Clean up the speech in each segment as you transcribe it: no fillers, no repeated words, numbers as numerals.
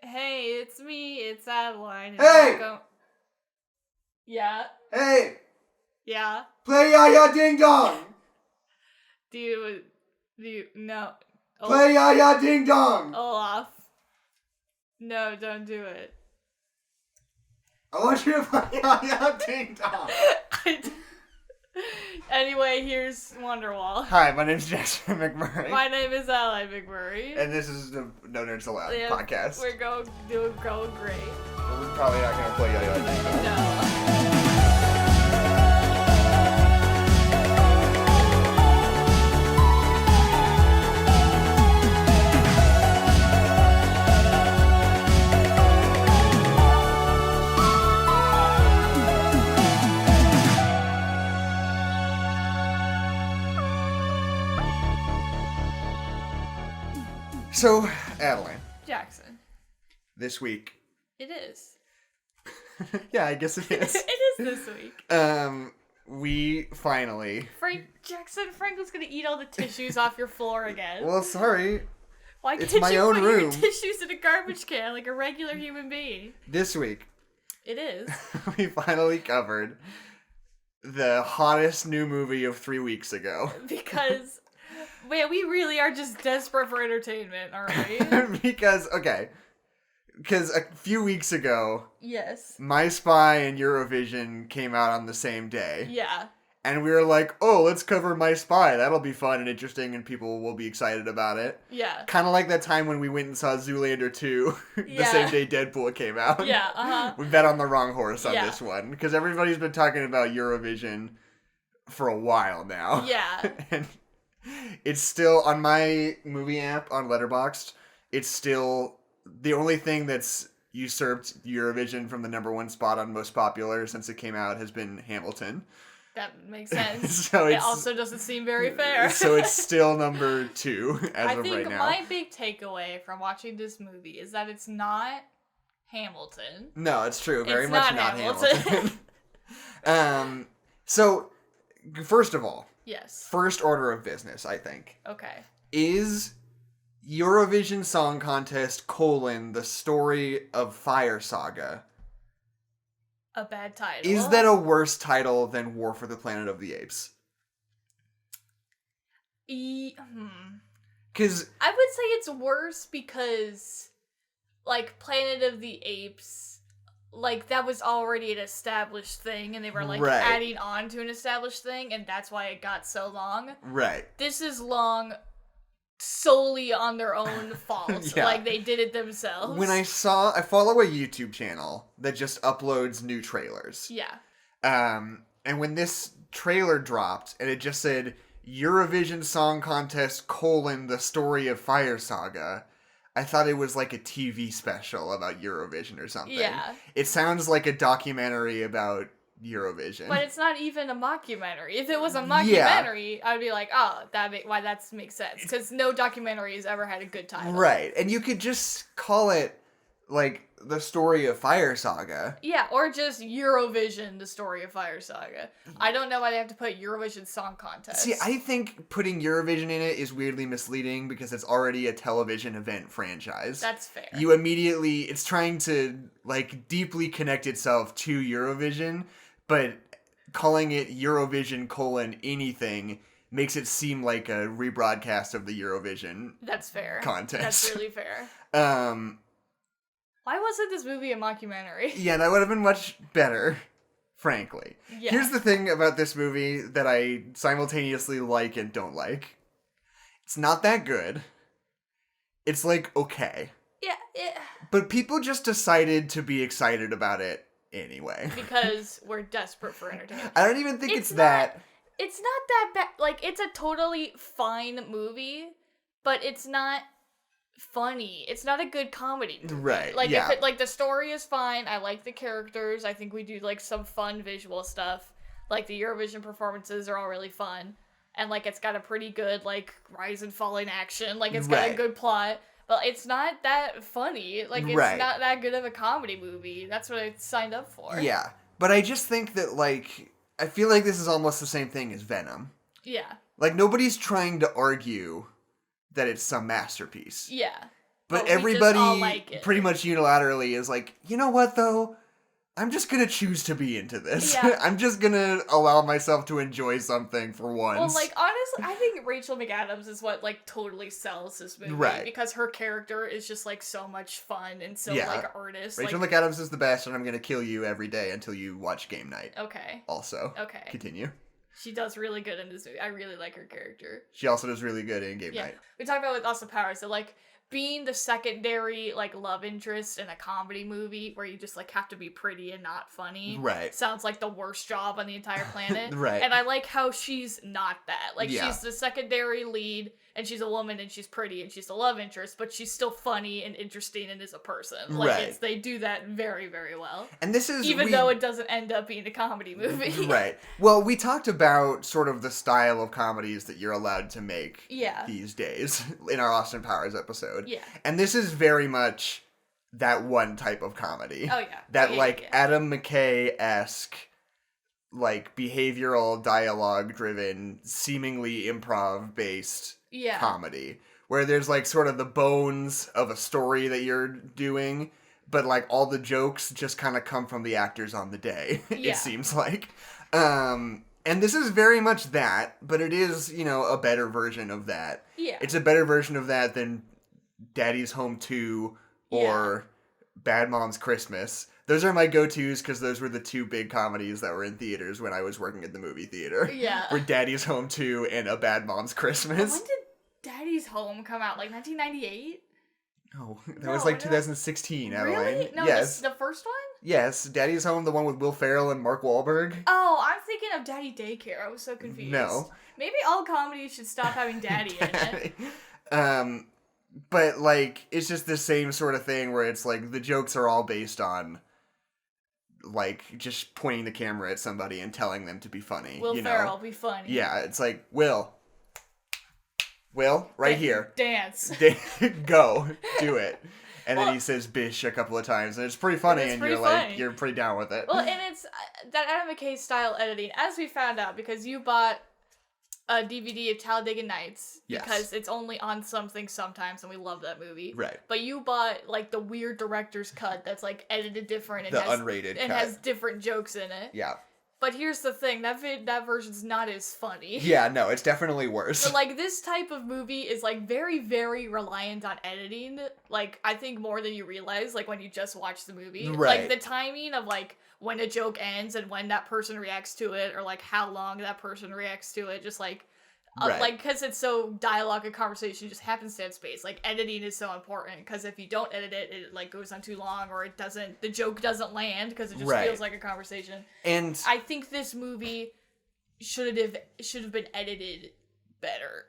Hey, it's me. It's Adeline. Hey! Yeah. Hey! Yeah. Play Ya-Ya Ding Dong! Do you, no. Play Ya-Ya Ding Dong! Olaf. No, don't do it. I want you to play Ya-Ya Ding Dong! Anyway, here's Wonderwall. Hi, my name's Jackson and McMurray. My name is Adeline McMurray. And this is the No Nerds Allowed podcast. We're going great. But we're probably not going to play Ya-Ya Ding Dong. No. So, Adeline. Jackson. This week. It is. Yeah, I guess it is. It is this week. We finally... Frank was gonna eat all the tissues off your floor again. Well, sorry. Why It's can't my you own put room. your tissues in a garbage can like a regular human being? This week, It is. we finally covered the hottest new movie of 3 weeks ago. Because, man, we really are just desperate for entertainment, aren't we? Because a few weeks ago, Yes. My Spy and Eurovision came out on the same day. Yeah. And we were like, oh, let's cover My Spy. That'll be fun and interesting and people will be excited about it. Yeah. Kind of like that time when we went and saw Zoolander 2 the same day Deadpool came out. Yeah, uh-huh. We bet on the wrong horse on Yeah. this one. Because everybody's been talking about Eurovision for a while now. Yeah. And it's still, on my movie app on Letterboxd, it's still the only thing that's usurped Eurovision from the #1 spot on most popular since it came out has been Hamilton. That makes sense. So it also doesn't seem very fair. So it's still number 2 as of right now. I think my big takeaway from watching this movie is that it's not Hamilton. No, it's true. Very It's much not not Hamilton. Hamilton. So, first of all, Yes. first order of business, I think, Okay. is Eurovision Song Contest, the story of Fire Saga. A bad title. Is that a worse title than War for the Planet of the Apes? Because I would say it's worse because, like, Planet of the Apes, like, that was already an established thing, and they were, like, Right. adding on to an established thing, and that's why it got so long. Right. This is long solely on their own fault. Yeah. Like, they did it themselves. When I follow a YouTube channel that just uploads new trailers. Yeah. And when this trailer dropped and it just said Eurovision Song Contest, the story of Fire Saga, I thought it was like a TV special about Eurovision or something. Yeah. It sounds like a documentary about Eurovision. But it's not even a mockumentary. If it was a mockumentary, I'd be like, oh, that makes sense. Because no documentary has ever had a good title. Right. And you could just call it, like, the story of Fire Saga. Yeah, or just Eurovision, the story of Fire Saga. I don't know why they have to put Eurovision Song Contest. See, I think putting Eurovision in it is weirdly misleading because it's already a television event franchise. That's fair. It's trying to, like, deeply connect itself to Eurovision, but calling it Eurovision anything makes it seem like a rebroadcast of the Eurovision That's fair. contest. That's really fair. Why wasn't this movie a mockumentary? Yeah, that would have been much better, frankly. Yeah. Here's the thing about this movie that I simultaneously like and don't like. It's not that good. It's, like, okay. Yeah. But people just decided to be excited about it anyway. Because we're desperate for entertainment. I don't even think it's not that... It's not that bad. Like, it's a totally fine movie, but it's not funny. It's not a good comedy movie. Right, Like, yeah. if the story is fine, I like the characters, I think we do, like, some fun visual stuff. Like, the Eurovision performances are all really fun. And, like, it's got a pretty good, like, rise and fall in action. Like, it's got a good plot. But it's not that funny. Like, it's not that good of a comedy movie. That's what I signed up for. Yeah. But I just think that, like... I feel like this is almost the same thing as Venom. Yeah. Like, nobody's trying to argue that it's some masterpiece. Yeah. But we just all everybody like it. pretty much unilaterally is like, you know what though? I'm just gonna choose to be into this. Yeah. I'm just gonna allow myself to enjoy something for once. Well, like, honestly, I think Rachel McAdams is what, like, totally sells this movie. Right. Because her character is just, like, so much fun and so, Yeah. like, earnest. Rachel like, McAdams is the best, and I'm gonna kill you every day until you watch Game Night. Okay. Also. Okay. Continue. She does really good in this movie. I really like her character. She also does really good in Game Yeah. Night. We talked about with Austin Powers, so, like, being the secondary, like, love interest in a comedy movie where you just, like, have to be pretty and not funny. Right. Sounds like the worst job on the entire planet. Right. And I like how she's not that. Like, Yeah. she's the secondary lead, and she's a woman, and she's pretty, and she's the love interest, but she's still funny and interesting and is a person. Like, Right. they do that very, very well. And this is... Even though it doesn't end up being a comedy movie. Right. Well, we talked about sort of the style of comedies that you're allowed to make Yeah. these days in our Austin Powers episode. Yeah. And this is very much that one type of comedy. Oh, yeah. That, Oh, yeah, like, yeah. Adam McKay-esque, like, behavioral dialogue-driven, seemingly improv-based Yeah. comedy. Where there's, like, sort of the bones of a story that you're doing, but, like, all the jokes just kind of come from the actors on the day, Yeah. it seems like. And this is very much that, but it is, you know, a better version of that. Yeah. It's a better version of that than Daddy's Home 2 or Bad Mom's Christmas. Those are my go-tos because those were the two big comedies that were in theaters when I was working at the movie theater. Yeah. Were Daddy's Home 2 and A Bad Mom's Christmas. When did Daddy's Home come out? Like 1998? Oh, that No, was like no. 2016, Adeline. Really? No, yes. the first one? Yes, Daddy's Home, the one with Will Ferrell and Mark Wahlberg. Oh, I'm thinking of Daddy Daycare. I was so confused. No. Maybe all comedies should stop having daddy in it. But, like, it's just the same sort of thing where it's, like, the jokes are all based on, like, just pointing the camera at somebody and telling them to be funny. Will you Ferrell know? be funny. Yeah, it's like, Will, right here. Dance. Go. Do it. And Well, then he says bish a couple of times, and it's pretty funny, It's and pretty you're like, funny. you're pretty down with it. Well, and it's that Adam McKay style editing, as we found out, because you bought a DVD of Talladega Nights, Yes. because it's only on something sometimes, and we love that movie. Right. But you bought, like, the weird director's cut that's, like, edited different and The has, unrated and cut. has different jokes in it. Yeah. But here's the thing, that version's not as funny. Yeah, no, it's definitely worse. So, like, this type of movie is, like, very, very reliant on editing. Like, I think more than you realize, like, when you just watch the movie. Right. Like, the timing of, like, when a joke ends and when that person reacts to it, or, like, how long that person reacts to it, just, like, Right. like, because it's so dialogue and conversation just happens to have space. Like, editing is so important, because if you don't edit it, it, like, goes on too long, or the joke doesn't land, because it just Right. feels like a conversation. And I think this movie should have been edited better.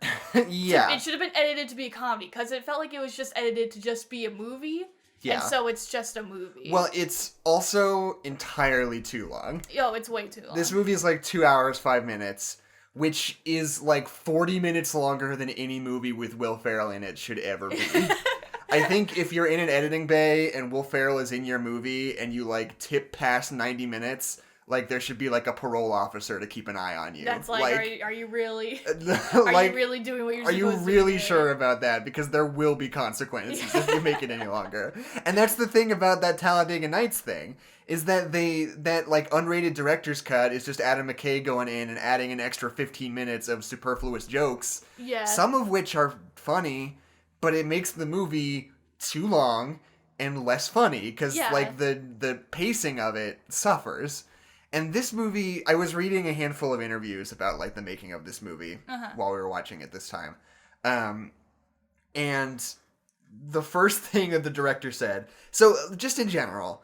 yeah. It should have been edited to be a comedy, because it felt like it was just edited to just be a movie. Yeah. And so it's just a movie. Well, it's also entirely too long. Yo, it's way too long. This movie is like 2 hours, 5 minutes, which is like 40 minutes longer than any movie with Will Ferrell in it should ever be. I think if you're in an editing bay and Will Ferrell is in your movie and you like tip past 90 minutes, like there should be like a parole officer to keep an eye on you. That's like are you really like, are you really doing what you're are supposed you to be really doing? sure about that? Because there will be consequences if you make it any longer. And that's the thing about that Talladega Nights thing, is that that like unrated director's cut is just Adam McKay going in and adding an extra 15 minutes of superfluous jokes. Yeah. Some of which are funny, but it makes the movie too long and less funny because Yeah. like the pacing of it suffers. And this movie, I was reading a handful of interviews about like the making of this movie while we were watching it this time. And the first thing that the director said, so just in general,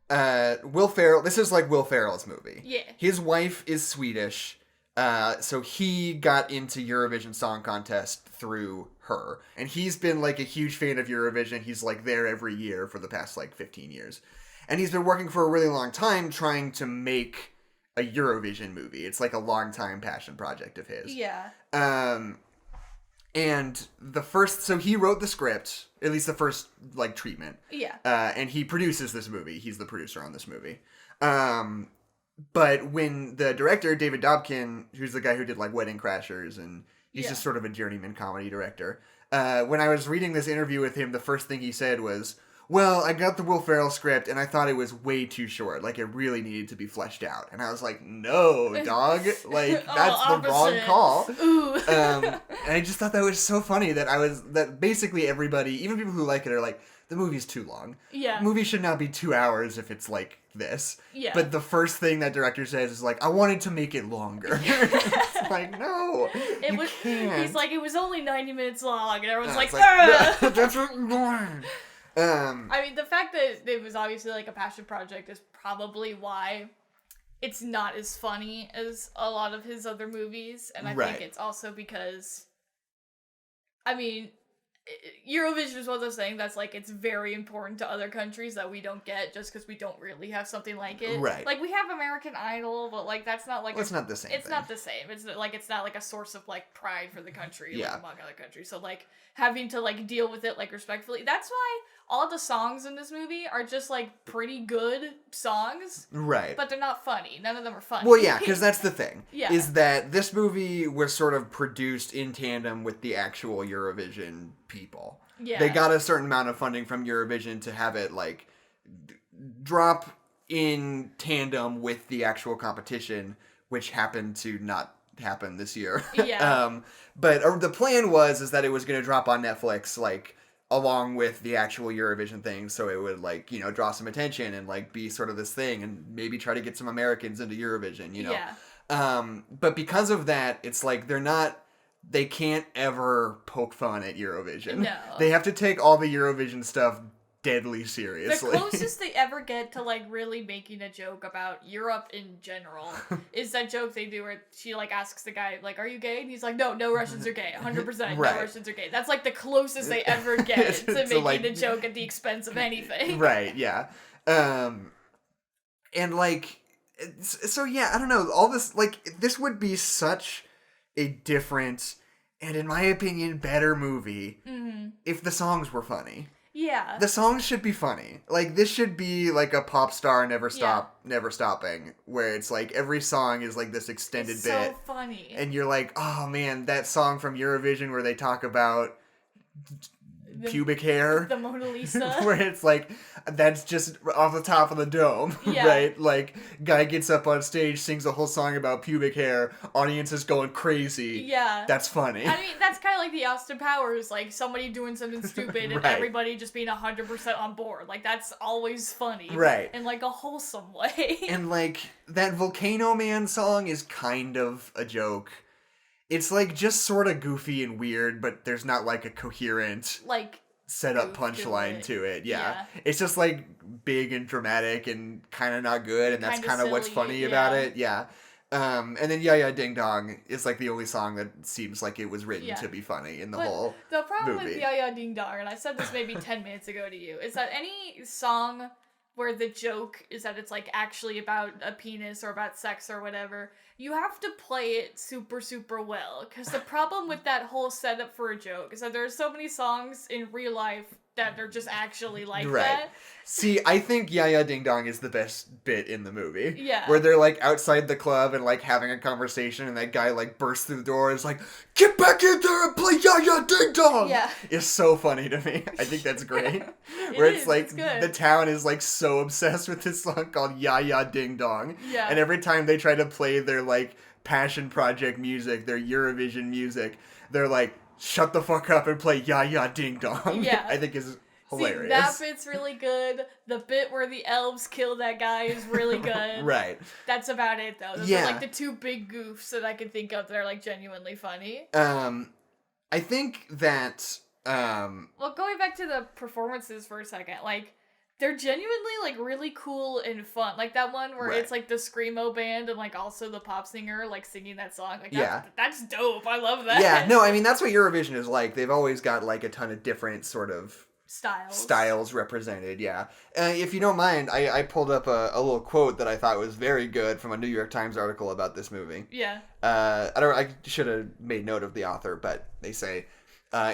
Will Ferrell, this is like Will Ferrell's movie. Yeah. His wife is Swedish, so he got into Eurovision Song Contest through her. And he's been like a huge fan of Eurovision. He's like there every year for the past like 15 years. And he's been working for a really long time trying to make a Eurovision movie. It's like a long time passion project of his. Yeah. And so he wrote the script, at least the first like treatment. Yeah. And he produces this movie. He's the producer on this movie. But when the director, David Dobkin, who's the guy who did like Wedding Crashers, and he's just sort of a journeyman comedy director, when I was reading this interview with him, the first thing he said was, well, I got the Will Ferrell script, and I thought it was way too short. Like, it really needed to be fleshed out. And I was like, no, dog. Like, that's the wrong call. Ooh. And I just thought that was so funny that basically everybody, even people who like it, are like, the movie's too long. Yeah. The movie should not be 2 hours if it's like this. Yeah. But the first thing that director says is like, I wanted to make it longer. It's like, no, can't. He's like, it was only 90 minutes long, and everyone's like, that's what you want. I mean, the fact that it was obviously like a passion project is probably why it's not as funny as a lot of his other movies, and I think it's also because, I mean, Eurovision is one of those things that's like, it's very important to other countries that we don't get just because we don't really have something like it. Right. Like, we have American Idol, but like, that's not like it's not the same It's thing. not the same. It's not like a source of like pride for the country like, Yeah. among other countries. So like, having to like deal with it like respectfully. That's why all the songs in this movie are just like pretty good songs. Right. But they're not funny. None of them are funny. Well, yeah, because that's the thing. Yeah. Is that this movie was sort of produced in tandem with the actual Eurovision people. Yeah. They got a certain amount of funding from Eurovision to have it, like, drop in tandem with the actual competition, which happened to not happen this year. Yeah. But the plan is that it was going to drop on Netflix, like, along with the actual Eurovision thing, so it would, like, you know, draw some attention and, like, be sort of this thing and maybe try to get some Americans into Eurovision, you know? Yeah. But because of that, it's like they can't ever poke fun at Eurovision. No. They have to take all the Eurovision stuff deadly seriously. The closest they ever get to like really making a joke about Europe in general is that joke they do where she like asks the guy like, "Are you gay?" And he's like, "No Russians are gay. 100% Right. no Russians are gay." That's like the closest they ever get to making like, a joke at the expense of anything. Right, yeah. And like, so yeah, I don't know, all this, like, this would be such a different and, in my opinion, better movie if the songs were funny. Yeah. The songs should be funny. Like, this should be like a pop star never stopping, where it's like every song is like this extended It's bit. so funny. And you're like, oh man, that song from Eurovision where they talk about pubic hair. The Mona Lisa. Where it's like, that's just off the top of the dome, Yeah. right? Like, guy gets up on stage, sings a whole song about pubic hair, audience is going crazy. Yeah. That's funny. I mean, that's kind of like the Austin Powers, like somebody doing something stupid and Right. everybody just being 100% on board. Like, that's always funny. Right. In like a wholesome way. And like, that Volcano Man song is kind of a joke. It's like just sort of goofy and weird, but there's not like a coherent like set up goof to punchline it. to it. Yeah. Yeah. It's just like big and dramatic and kind of not good, and that's Kinda kind of what's silly, funny about it. Yeah. And then Yeah Yeah Ding Dong is like the only song that seems like it was written Yeah. to be funny in the But whole the problem movie. with Ya Ya Ding Dong, and I said this maybe 10 minutes ago to you, is that any song where the joke is that it's like actually about a penis or about sex or whatever, you have to play it super, super well. Because the problem with that whole setup for a joke is that there are so many songs in real life that are just actually like Right. that. See, I think Ya Ya Ding Dong is the best bit in the movie. Yeah. Where they're like outside the club and like having a conversation, and that guy like bursts through the door and is like, "Get back in there and play Ya Ya Ding Dong!" Yeah. It's so funny to me. I think that's great. It Where is, it's like it's good. the town is like so obsessed with this song called Ya Ya Ding Dong. Yeah. And every time they try to play their like passion project music, their Eurovision music, they're like, "Shut the fuck up and play Ya Ya Ding Dong." Yeah. I think is hilarious. See, that bit's really good. The bit where the elves kill that guy is really good. Right. That's about it, though. Those Yeah. are like the two big goofs that I can think of that are like genuinely funny. I think that Well, going back to the performances for a second, like, they're genuinely, like, really cool and fun. Like, that one where Right. it's, like, the Screamo band and, like, also the pop singer, like, singing that song. Like, Yeah. that's dope. I love that. yeah, no, I mean that's what Eurovision is like. They've always got like a ton of different sort of styles represented. Yeah. If you don't mind, I pulled up a little quote that I thought was very good from a New York Times article about this movie. Yeah. I should have made note of the author, but they say,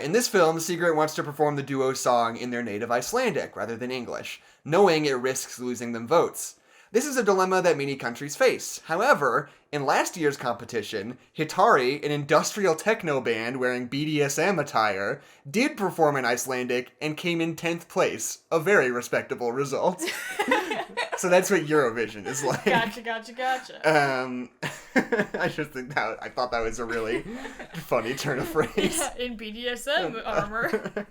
in this film, Sigrid wants to perform the duo song in their native Icelandic rather than English, knowing it risks losing them votes. This is a dilemma that many countries face. However, in last year's competition, Hitari, an industrial techno band wearing BDSM attire, did perform in Icelandic and came in 10th place. A very respectable result. So that's what Eurovision is like. Gotcha. I just think I thought that was a really funny turn of phrase. Yeah, in BDSM armor.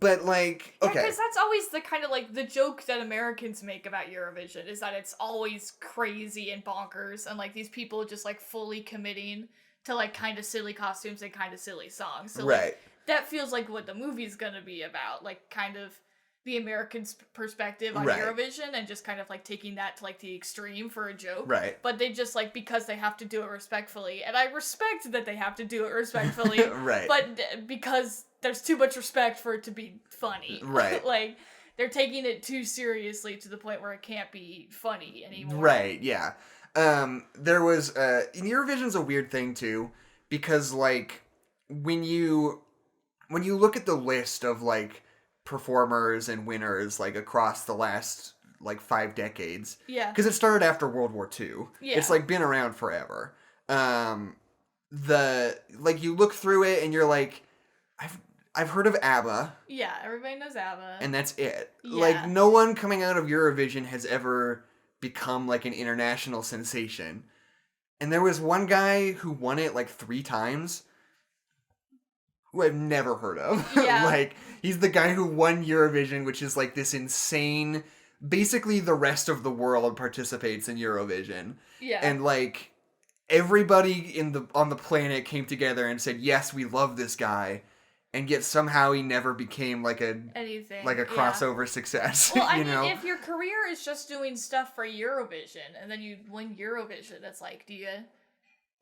But like, okay. Because that's always the kind of like the joke that Americans make about Eurovision is that it's always crazy and bonkers and like these people just like fully committing to like kind of silly costumes and kind of silly songs. So like, that feels like what the movie's gonna be about, like kind of the American perspective on Eurovision and just kind of like taking that to like the extreme for a joke. Right. But they just like, because they have to do it respectfully, and I respect that they have to do it respectfully. Right. But because there's too much respect for it to be funny. Right. Like, they're taking it too seriously to the point where it can't be funny anymore. Right, yeah. There was, in Eurovision's a weird thing too, because like, when you look at the list of like, performers and winners like across the last like 5 decades. Yeah. Because it started after World War II. Yeah. It's like been around forever. You look through it and you're like, I've heard of ABBA. Yeah, everybody knows ABBA. And that's it. Yeah. Like no one coming out of Eurovision has ever become like an international sensation. And there was one guy who won it like 3 times. Who I've never heard of. Yeah. Like, he's the guy who won Eurovision, which is like this insane... Basically, the rest of the world participates in Eurovision. Yeah. And like, everybody on the planet came together and said, yes, we love this guy. And yet somehow he never became like a crossover success. Well, I mean, know? if your career is just doing stuff for Eurovision, and then you win Eurovision, it's like,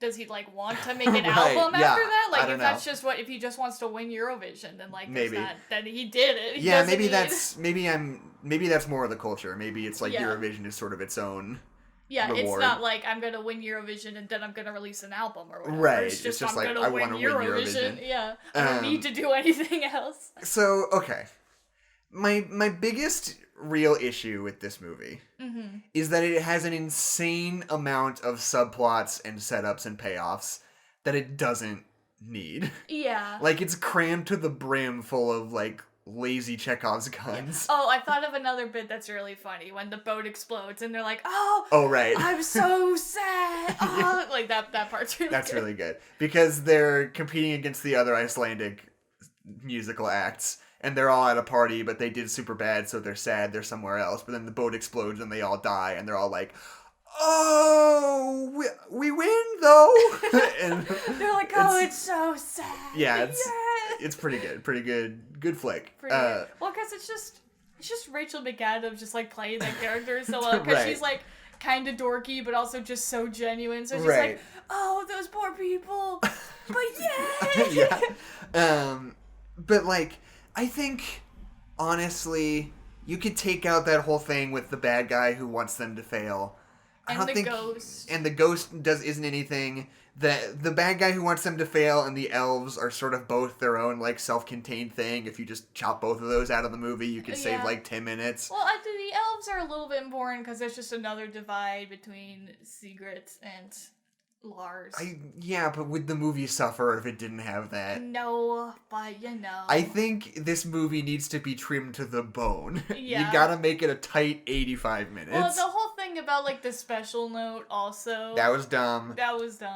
does he like want to make an album after that? Like, if that's just if he just wants to win Eurovision, then like maybe then he did it. Maybe that's more of the culture. Maybe it's like Eurovision is sort of its own. Yeah, reward. It's not like I'm gonna win Eurovision and then I'm gonna release an album or whatever. Right, it's just like I'm I gonna want to win Eurovision. Yeah, I don't need to do anything else. So okay, my biggest real issue with this movie is that it has an insane amount of subplots and setups and payoffs that it doesn't need. Yeah. Like, it's crammed to the brim full of, like, lazy Chekhov's guns. Oh, I thought of another bit that's really funny when the boat explodes and they're like, oh, right. I'm so sad. Oh, like that part's really That's good. really good. Because they're competing against the other Icelandic musical acts. And they're all at a party, but they did super bad, so they're sad, they're somewhere else. But then the boat explodes and they all die, and they're all like, oh, we win, though! And they're like, oh, it's so sad. Yeah, it's pretty good. Pretty good. Good flick. Pretty good. Well, because it's just Rachel McAdams just, like, playing that character so well. Because she's, like, kind of dorky, but also just so genuine. So she's like, oh, those poor people. But yeah. But, like... I think, honestly, you could take out that whole thing with the bad guy who wants them to fail. And the ghost. And the ghost isn't anything. The bad guy who wants them to fail and the elves are sort of both their own, like, self-contained thing. If you just chop both of those out of the movie, you could save, like, 10 minutes. Well, the elves are a little bit boring because there's just another divide between Sigrid and... Lars. But would the movie suffer if it didn't have that? No, but you know. I think this movie needs to be trimmed to the bone. Yeah. You gotta make it a tight 85 minutes. Well, the whole thing about, like, the special note also. That was dumb.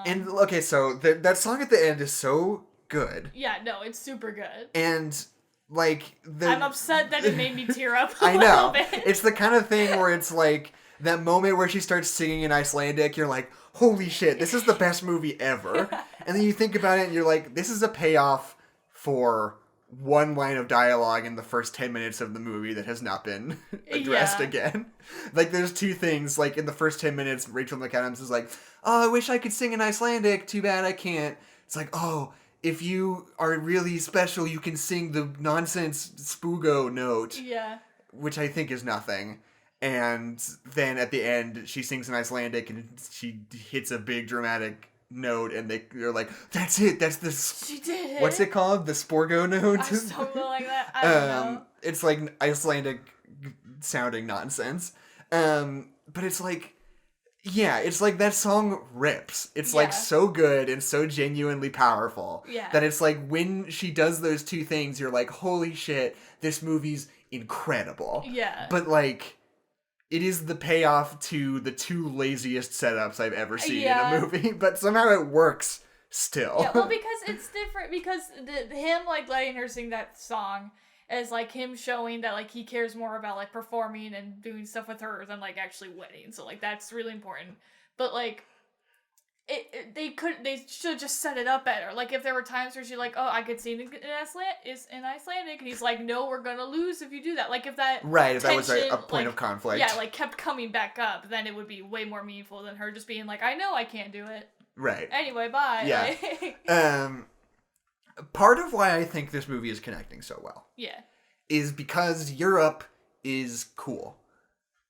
And, okay, so that song at the end is so good. Yeah, no, it's super good. And, like... I'm upset that it made me tear up a I know. little bit. It's the kind of thing where it's, like, that moment where she starts singing in Icelandic, you're like... Holy shit, this is the best movie ever. And then you think about it and you're like, this is a payoff for one line of dialogue in the first 10 minutes of the movie that has not been addressed again. Like, there's 2 things. Like, in the first 10 minutes, Rachel McAdams is like, oh, I wish I could sing in Icelandic. Too bad I can't. It's like, oh, if you are really special, you can sing the nonsense Spugo note. Yeah. Which I think is nothing. And then at the end, she sings in Icelandic and she hits a big dramatic note and they're like, that's it, that's the... She did it. What's it called? The Sporgo note? Something like that. I don't know. It's like Icelandic sounding nonsense. But it's like, yeah, it's like that song rips. It's like so good and so genuinely powerful that it's like when she does those two things, you're like, holy shit, this movie's incredible. Yeah. But like, it is the payoff to the two laziest setups I've ever seen in a movie, but somehow it works still. Yeah, well, because it's different, because him, like, letting her sing that song is, like, him showing that, like, he cares more about, like, performing and doing stuff with her than, like, actually winning, so, like, that's really important. But, like, they should just set it up better. Like, if there were times where she's like, oh, I could sing in Icelandic, and he's like, no, we're gonna lose if you do that. Like, if that right, if tension, that was a point of conflict. Yeah, like, kept coming back up, then it would be way more meaningful than her just being like, I know I can't do it. Right. Anyway, bye. Yeah. Part of why I think this movie is connecting so well. Yeah. Is because Europe is cool.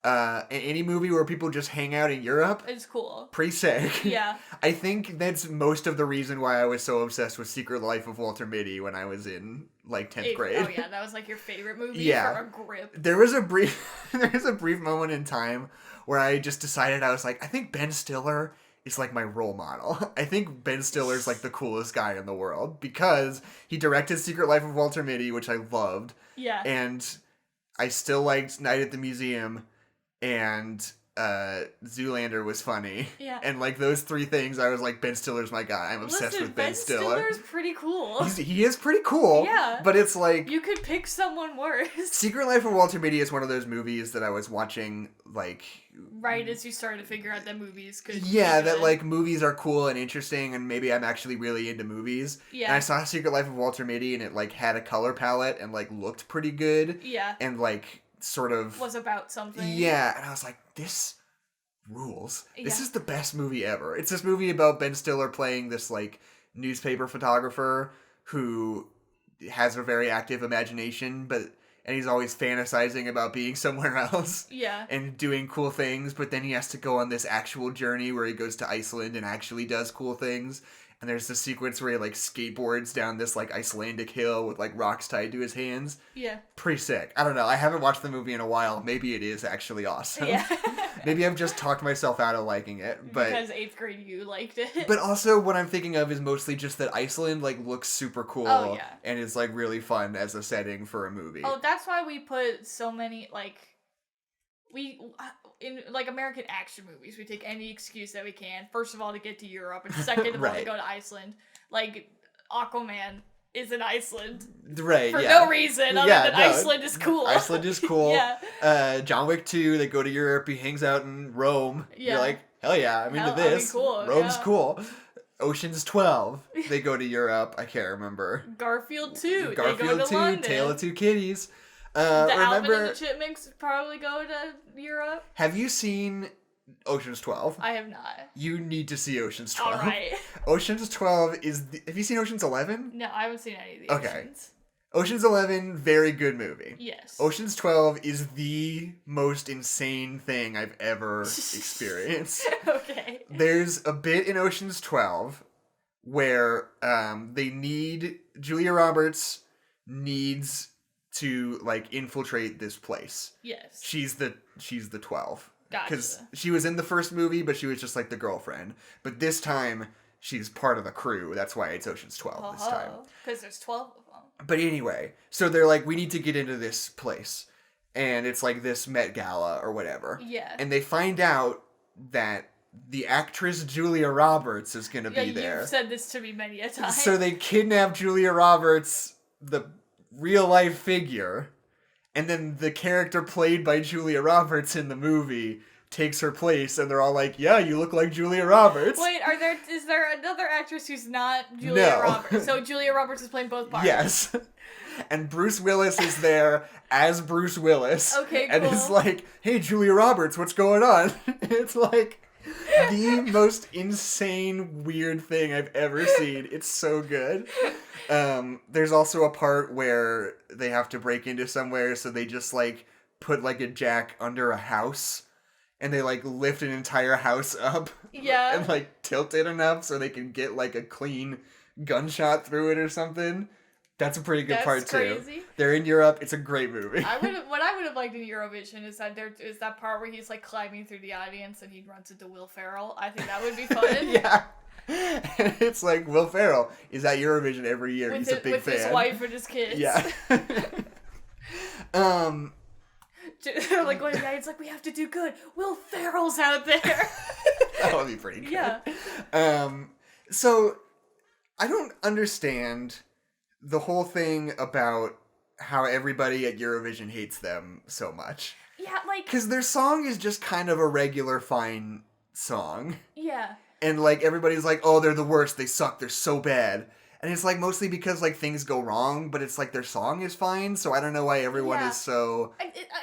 Any movie where people just hang out in Europe, it's cool. Pretty sick. Yeah. I think that's most of the reason why I was so obsessed with Secret Life of Walter Mitty when I was in like 10th grade. Oh yeah, that was like your favorite movie for a grip. There was a brief moment in time where I just decided, I was like, I think Ben Stiller is like my role model. I think Ben Stiller's like the coolest guy in the world because he directed Secret Life of Walter Mitty, which I loved. Yeah. And I still liked Night at the Museum, and Zoolander was funny. Yeah. And like those three things, I was like, Ben Stiller's my guy. I'm obsessed with Ben Stiller. Ben Stiller's pretty cool. He is pretty cool. Yeah. But it's like, you could pick someone worse. Secret Life of Walter Mitty is one of those movies that I was watching like right as you started to figure out that movies could that like movies are cool and interesting, and maybe I'm actually really into movies. Yeah. And I saw Secret Life of Walter Mitty, and it like had a color palette and like looked pretty good. Yeah. And like sort of was about something. Yeah, and I was like, this rules. Yeah. This is the best movie ever. It's this movie about Ben Stiller playing this like newspaper photographer who has a very active imagination, and he's always fantasizing about being somewhere else. Yeah. And doing cool things, but then he has to go on this actual journey where he goes to Iceland and actually does cool things. And there's the sequence where he like skateboards down this like Icelandic hill with like rocks tied to his hands. Yeah. Pretty sick. I don't know. I haven't watched the movie in a while. Maybe it is actually awesome. Yeah. Maybe I've just talked myself out of liking it. But because 8th grade you liked it. But also what I'm thinking of is mostly just that Iceland like looks super cool. Oh, yeah. And is like really fun as a setting for a movie. Oh, that's why we put so many like in like American action movies, we take any excuse that we can. First of all, to get to Europe, and second of all, to go to Iceland. Like Aquaman is in Iceland, right? For no reason other than Iceland is cool. Iceland is cool. Yeah. John Wick 2, they go to Europe. He hangs out in Rome. Yeah. You're like, hell yeah, I'm into this. Cool. Rome's cool. Ocean's 12, they go to Europe. I can't remember. Garfield 2, Garfield they go to 2, London. Tale of Two Kitties. The Alvin and the Chipmunks probably go to Europe. Have you seen Ocean's 12? I have not. You need to see Ocean's 12. Alright. Ocean's 12 is... Have you seen Ocean's 11? No, I haven't seen any of the Oceans. Ocean's 11, very good movie. Yes. Ocean's 12 is the most insane thing I've ever experienced. Okay. There's a bit in Ocean's 12 where Julia Roberts needs to like infiltrate this place. Yes. She's the 12. Gotcha. Because she was in the first movie, but she was just like the girlfriend. But this time, she's part of the crew. That's why it's Ocean's 12 this time. Because there's 12 of them. But anyway, so they're like, we need to get into this place. And it's like this Met Gala or whatever. Yeah. And they find out that the actress Julia Roberts is going to be there. You've said this to me many a time. So they kidnap Julia Roberts, the real life figure, and then the character played by Julia Roberts in the movie takes her place, and they're all like, yeah, you look like Julia Roberts. Wait, is there another actress who's not Julia Roberts? So Julia Roberts is playing both parts? Yes. And Bruce Willis is there as Bruce Willis. Okay, cool. And it's like, hey, Julia Roberts, what's going on? It's like the most insane, weird thing I've ever seen. It's so good. There's also a part where they have to break into somewhere, so they just like put like a jack under a house, and they like lift an entire house up. Yeah. And like tilt it enough so they can get like a clean gunshot through it or something. That's a pretty good That's part crazy. too. They're in Europe. It's a great movie. What I would have liked in Eurovision is that there is that part where he's like climbing through the audience and he runs into Will Ferrell. I think that would be fun. Yeah. And it's like Will Ferrell is at Eurovision every year. He's a big fan. With his wife and his kids. Yeah. Like one guy, it's like, we have to do good. Will Ferrell's out there. That would be pretty good. Yeah. So I don't understand the whole thing about how everybody at Eurovision hates them so much. Yeah, like... Because their song is just kind of a regular fine song. Yeah. And, like, everybody's like, oh, they're the worst, they suck, they're so bad. And it's, like, mostly because, like, things go wrong, but it's, like, their song is fine, so I don't know why everyone is so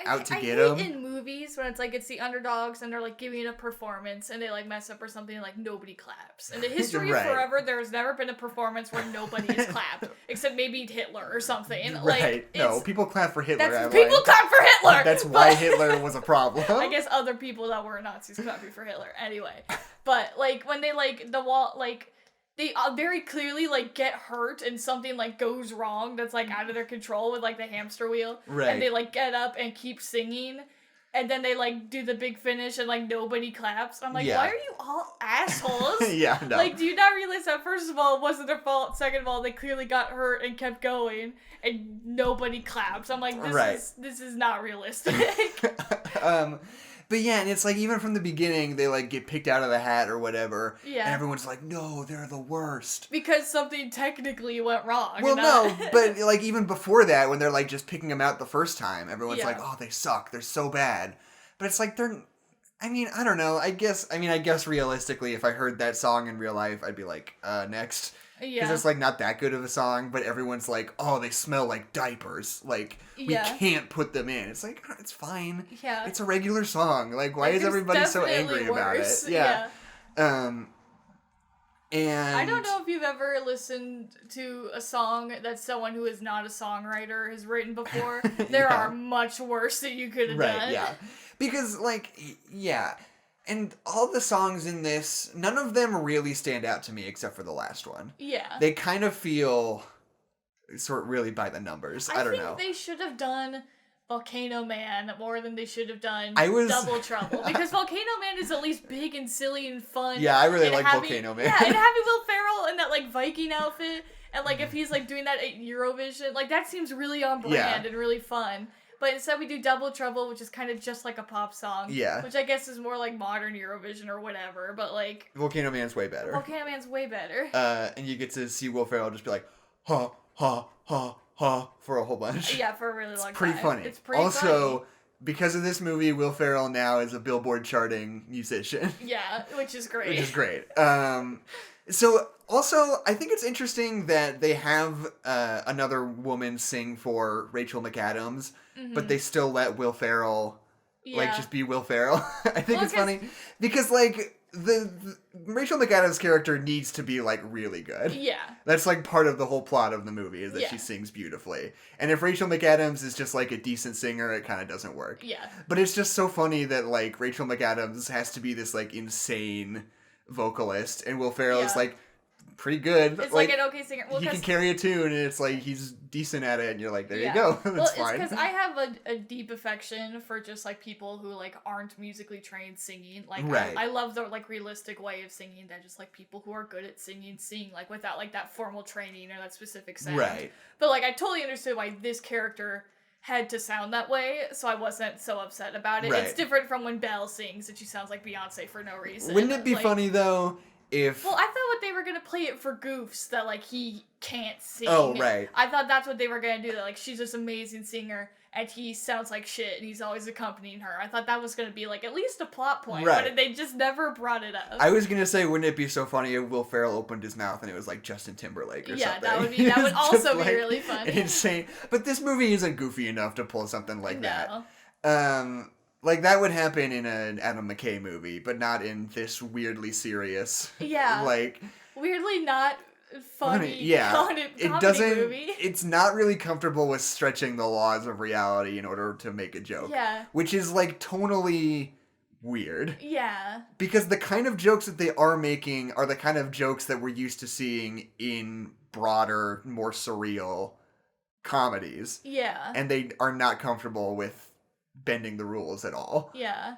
out to get them. I hate in movies when it's, like, it's the underdogs and they're, like, giving a performance and they, like, mess up or something and, like, nobody claps. In the history of forever, there has never been a performance where nobody has clapped, except maybe Hitler or something. Right. Like, no, people clap for Hitler. People clap for Hitler! That's why Hitler was a problem. I guess other people that were Nazis clapping for Hitler. Anyway. But, like, when they, like, the wall, like... They very clearly, like, get hurt and something, like, goes wrong that's, like, out of their control with, like, the hamster wheel. Right. And they, like, get up and keep singing. And then they, like, do the big finish and, like, nobody claps. I'm like, why are you all assholes? Yeah, no. Like, do you not realize that, first of all, it wasn't their fault. Second of all, they clearly got hurt and kept going. And nobody claps. I'm like, this is not realistic. But yeah, and it's like, even from the beginning, they, like, get picked out of the hat or whatever. Yeah. And everyone's like, no, they're the worst. Because something technically went wrong. Well, no, but, like, even before that, when they're, like, just picking them out the first time, everyone's like, oh, they suck, they're so bad. But it's like, I mean, I don't know, I guess realistically, if I heard that song in real life, I'd be like, next. Yeah. Because it's, like, not that good of a song, but everyone's like, oh, they smell like diapers. Like, we can't put them in. It's like, it's fine. Yeah. It's a regular song. Like, why is everybody so angry about it? Yeah. And I don't know if you've ever listened to a song that someone who is not a songwriter has written before. There are much worse that you could have done. Right, yeah. Because, like, yeah. And all the songs in this, none of them really stand out to me except for the last one. Yeah. They kind of feel sort of really by the numbers. I don't know. I think they should have done Volcano Man more than they should have done Double Trouble. Because Volcano Man is at least big and silly and fun. Yeah, I really like Volcano Man. Yeah, and having Will Ferrell in that, like, Viking outfit, and, like, if he's, like, doing that at Eurovision, like, that seems really on brand and really fun. But instead we do Double Trouble, which is kind of just like a pop song. Yeah. Which I guess is more like modern Eurovision or whatever, but like... Volcano Man's way better. And you get to see Will Ferrell just be like, ha, ha, ha, ha, for a whole bunch. Yeah, for a really long time. Pretty funny. It's pretty funny. Also, because of this movie, Will Ferrell now is a Billboard charting musician. Yeah, which is great. So, also, I think it's interesting that they have another woman sing for Rachel McAdams, but they still let Will Ferrell, like, just be Will Ferrell. I think it's funny. Because, like, the Rachel McAdams character needs to be, like, really good. Yeah. That's, like, part of the whole plot of the movie, is that she sings beautifully. And if Rachel McAdams is just, like, a decent singer, it kind of doesn't work. Yeah. But it's just so funny that, like, Rachel McAdams has to be this, like, insane vocalist, and Will Ferrell is, like, pretty good. It's like an okay singer. Well, he can carry a tune, and it's like he's decent at it, and you're like, there you go. That's fine. It's because I have a deep affection for just, like, people who, like, aren't musically trained singing. Like, I love the, like, realistic way of singing that just, like, people who are good at singing sing, like, without, like, that formal training or that specific sound. Right. But, like, I totally understood why this character had to sound that way, so I wasn't so upset about it. Right. It's different from when Belle sings and she sounds like Beyonce for no reason. Wouldn't it be funny, though, if... Well, I thought they were gonna play it for goofs, that, like, he can't sing. Oh, right. I thought that's what they were gonna do, that, like, she's this amazing singer, and he sounds like shit, and he's always accompanying her. I thought that was gonna be, like, at least a plot point, but they just never brought it up. I was gonna say, wouldn't it be so funny if Will Ferrell opened his mouth and it was, like, Justin Timberlake or something? Yeah, that would also be really funny. Insane. But this movie isn't goofy enough to pull something like that. Like, that would happen in an Adam McKay movie, but not in this weirdly serious. Yeah. Like... Weirdly not funny comedy movie. It's not really comfortable with stretching the laws of reality in order to make a joke. Yeah. Which is, like, tonally weird. Yeah. Because the kind of jokes that they are making are the kind of jokes that we're used to seeing in broader, more surreal comedies. Yeah. And they are not comfortable with bending the rules at all. Yeah.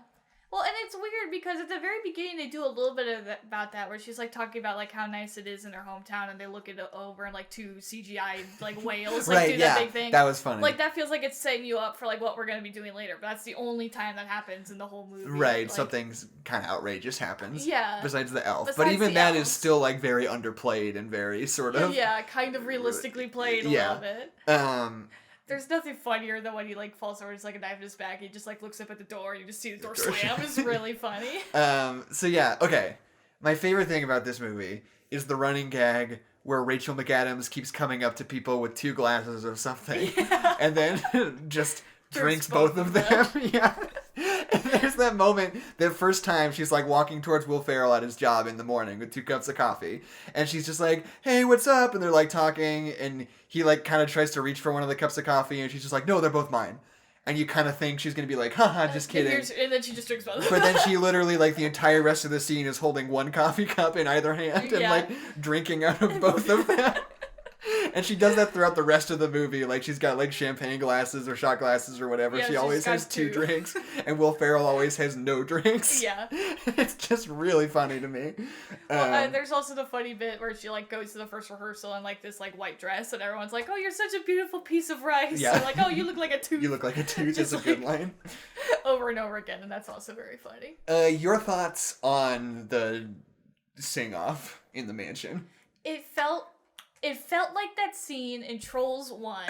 Well, and it's weird because at the very beginning they do a little bit of about that where she's like talking about like how nice it is in her hometown, and they look it over and like two CGI like whales like do that big thing. That was funny. Like that feels like it's setting you up for like what we're gonna be doing later. But that's the only time that happens in the whole movie. Right, like, something's kind of outrageous happens. Yeah. Besides the elf, Besides but even that elves. is still like very underplayed and very sort of. Yeah, kind of realistically played a little bit. There's nothing funnier than when he like falls over, just like a knife in his back. He just like looks up at the door, and you just see the door slam. It's really funny. So yeah, okay. My favorite thing about this movie is the running gag where Rachel McAdams keeps coming up to people with 2 glasses of something, and then just drinks both of them. Yeah. And there's that moment, the first time she's like walking towards Will Ferrell at his job in the morning with 2 cups of coffee, and she's just like, "Hey, what's up?" And they're like talking, and he like kind of tries to reach for one of the cups of coffee, and she's just like, "No, they're both mine." And you kind of think she's gonna be like, haha, just kidding. And then she just drinks both. But then she literally, like, the entire rest of the scene is holding 1 coffee cup in either hand and, like, drinking out of both of them. And she does that throughout the rest of the movie. Like, she's got, like, champagne glasses or shot glasses or whatever. Yeah, she always has 2 drinks. And Will Ferrell always has no drinks. Yeah. It's just really funny to me. Well, there's also the funny bit where she, like, goes to the first rehearsal in, like, this, like, white dress. And everyone's like, "Oh, you're such a beautiful piece of rice." Yeah. Or like, "Oh, you look like a tooth." You look like a tooth is a good line. Over and over again. And that's also very funny. Your thoughts on the sing-off in the mansion? It felt like that scene in Trolls 1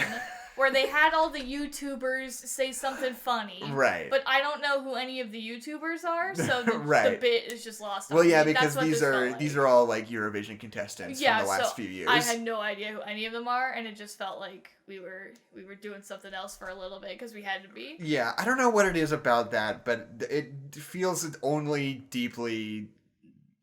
where they had all the YouTubers say something funny. Right. But I don't know who any of the YouTubers are, so the, right. the bit is just lost on Well, yeah, me. because these are all like Eurovision contestants from the last few years. I had no idea who any of them are, and it just felt like we were doing something else for a little bit because we had to be. Yeah, I don't know what it is about that, but it feels only deeply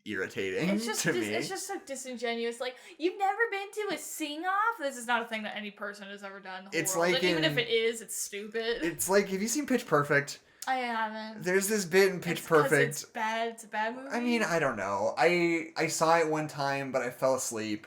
irritating to me. It's just so disingenuous. Like, you've never been to a sing-off? This is not a thing that any person has ever done in the whole world. Like even if it is, it's stupid. It's like, have you seen Pitch Perfect? I haven't. There's this bit in Pitch Perfect. It's bad. It's a bad movie. I mean, I don't know. I saw it one time, but I fell asleep.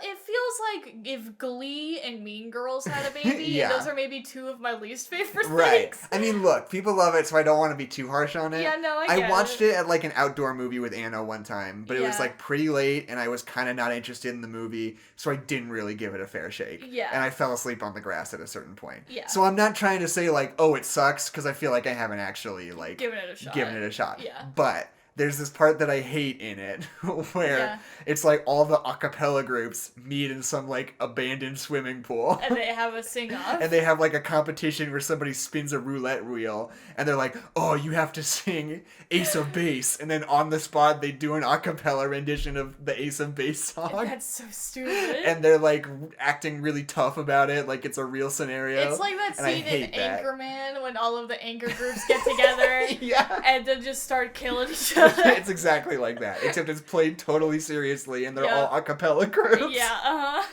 It feels like if Glee and Mean Girls had a baby, yeah. and those are maybe 2 of my least favorite right. things. I mean, look, people love it, so I don't want to be too harsh on it. Yeah, no, I watched it at like an outdoor movie with Anna one time, but it was Yeah. like pretty late, and I was kind of not interested in the movie, so I didn't really give it a fair shake. Yeah. And I fell asleep on the grass at a certain point. Yeah. So I'm not trying to say like, oh, it sucks, because I feel like I haven't actually like Given it a shot. Yeah. But there's this part that I hate in it where it's like all the a cappella groups meet in some like abandoned swimming pool. And they have a sing-off. And they have like a competition where somebody spins a roulette wheel and they're like, "Oh, you have to sing Ace of Base." And then on the spot they do an a cappella rendition of the Ace of Base song. That's so stupid. And they're like acting really tough about it, like it's a real scenario. It's like that scene in that. Anchorman when all of the anchor groups get together yeah. and then just start killing each other. It's exactly like that, except it's played totally seriously and they're all a cappella groups. Yeah,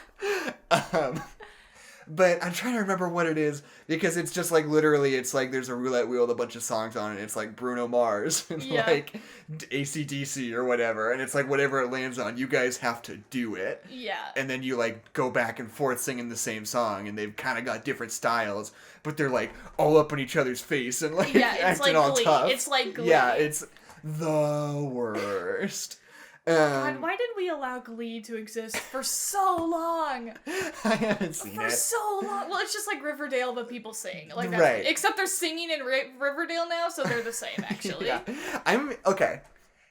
But I'm trying to remember what it is, because it's just like literally it's like there's a roulette wheel with a bunch of songs on it. It's like Bruno Mars and like AC/DC or whatever, and it's like whatever it lands on, you guys have to do it. Yeah. And then you like go back and forth singing the same song, and they've kind of got different styles, but they're like all up in each other's face and like acting like all Glee. tough. It's like Glee. Yeah, it's the worst. God, why did we allow Glee to exist for so long? I haven't seen it. For so long. Well, it's just like Riverdale, but people sing. Like that's right. Except they're singing in Riverdale now, so they're the same, actually. Yeah. Okay.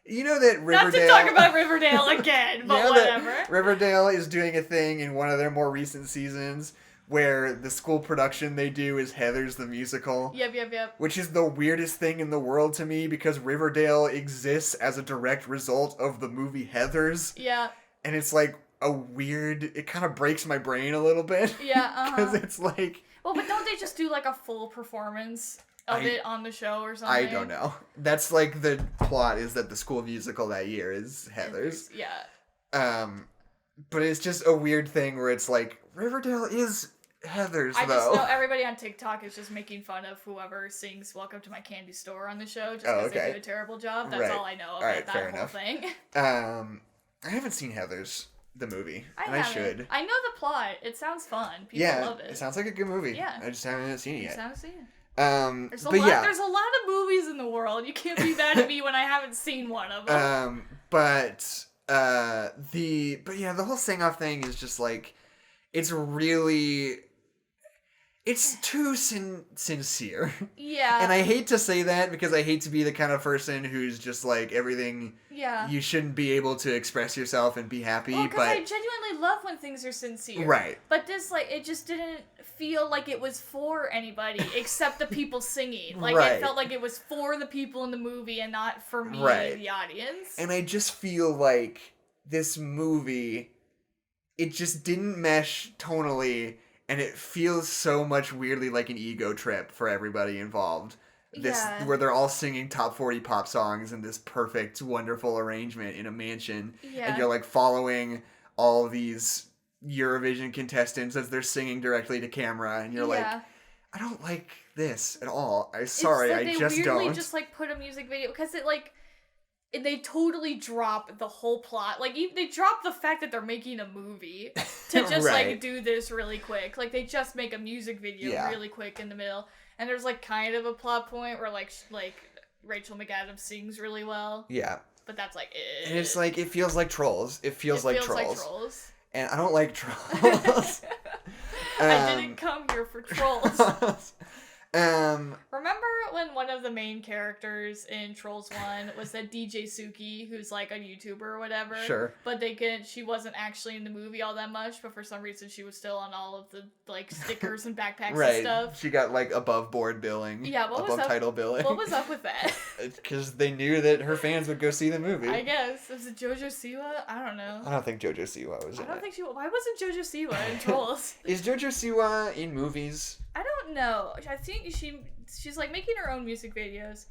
You know that Riverdale... Not to talk about Riverdale again, but whatever. Riverdale is doing a thing in one of their more recent seasons where the school production they do is Heathers the Musical. Yep. Which is the weirdest thing in the world to me, because Riverdale exists as a direct result of the movie Heathers. Yeah. And it's like a weird... It kind of breaks my brain a little bit. Yeah, Because it's like... Well, but don't they just do like a full performance of it on the show or something? I don't know. That's like the plot, is that the school musical that year is Heathers. Yeah. But it's just a weird thing where it's like, Riverdale is Heathers, I though. just know everybody on TikTok is just making fun of whoever sings "Welcome to My Candy Store" on the show, just because they do a terrible job. That's all I know about that whole thing. I haven't seen Heathers. the movie. I should. I know the plot. It sounds fun. People love it. It sounds like a good movie. Yeah. I just haven't seen it yet. There's a lot of movies in the world. You can't be mad at me when I haven't seen one of them. The whole sing-off thing is just like, it's too sincere. Yeah. And I hate to say that because I hate to be the kind of person who's just like, everything, you shouldn't be able to express yourself and be happy. Well, because I genuinely love when things are sincere. Right. But this, like, it just didn't feel like it was for anybody except the people singing. Like, it felt like it was for the people in the movie and not for me, the audience. And I just feel like this movie, it just didn't mesh tonally. And it feels so much weirdly like an ego trip for everybody involved. Where they're all singing top 40 pop songs in this perfect, wonderful arrangement in a mansion. Yeah. And you're like following all these Eurovision contestants as they're singing directly to camera. And you're like, I don't like this at all. I just don't. They weirdly just like put a music video because it like... They totally drop the whole plot. Like, they drop the fact that they're making a movie to just, like, do this really quick. Like, they just make a music video really quick in the middle. And there's, like, kind of a plot point where, like Rachel McAdams sings really well. Yeah. But that's, like, And it's, like, it feels like Trolls. It feels like Trolls. And I don't like Trolls. I didn't come here for Trolls. Remember when one of the main characters in Trolls 1 was that DJ Suki, who's like a YouTuber or whatever? Sure. But she wasn't actually in the movie all that much, but for some reason she was still on all of the like stickers and backpacks and stuff. She got like above board billing. Yeah, above title billing. What was up with that? Because they knew that her fans would go see the movie. I guess. Was it JoJo Siwa? I don't know. I don't think JoJo Siwa was in it. I don't think why wasn't JoJo Siwa in Trolls? Is JoJo Siwa in movies? I don't know. I think she's like making her own music videos.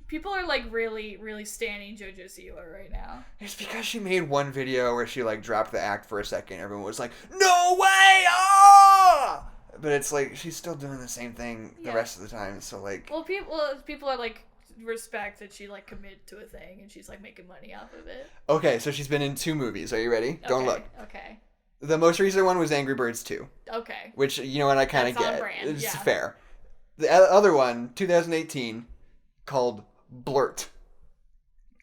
People are like really, really standing JoJo Siwa right now. It's because she made one video where she like dropped the act for a second. Everyone was like, "No way!" Ah! But it's like she's still doing the same thing the rest of the time. So like, well, people are like respect that she like committed to a thing and she's like making money off of it. Okay, so she's been in 2 movies. Are you ready? Okay, don't look. Okay. The most recent one was Angry Birds 2. Okay. Which, you know what, I kind of get. On brand. It's fair. The other one, 2018, called Blurt.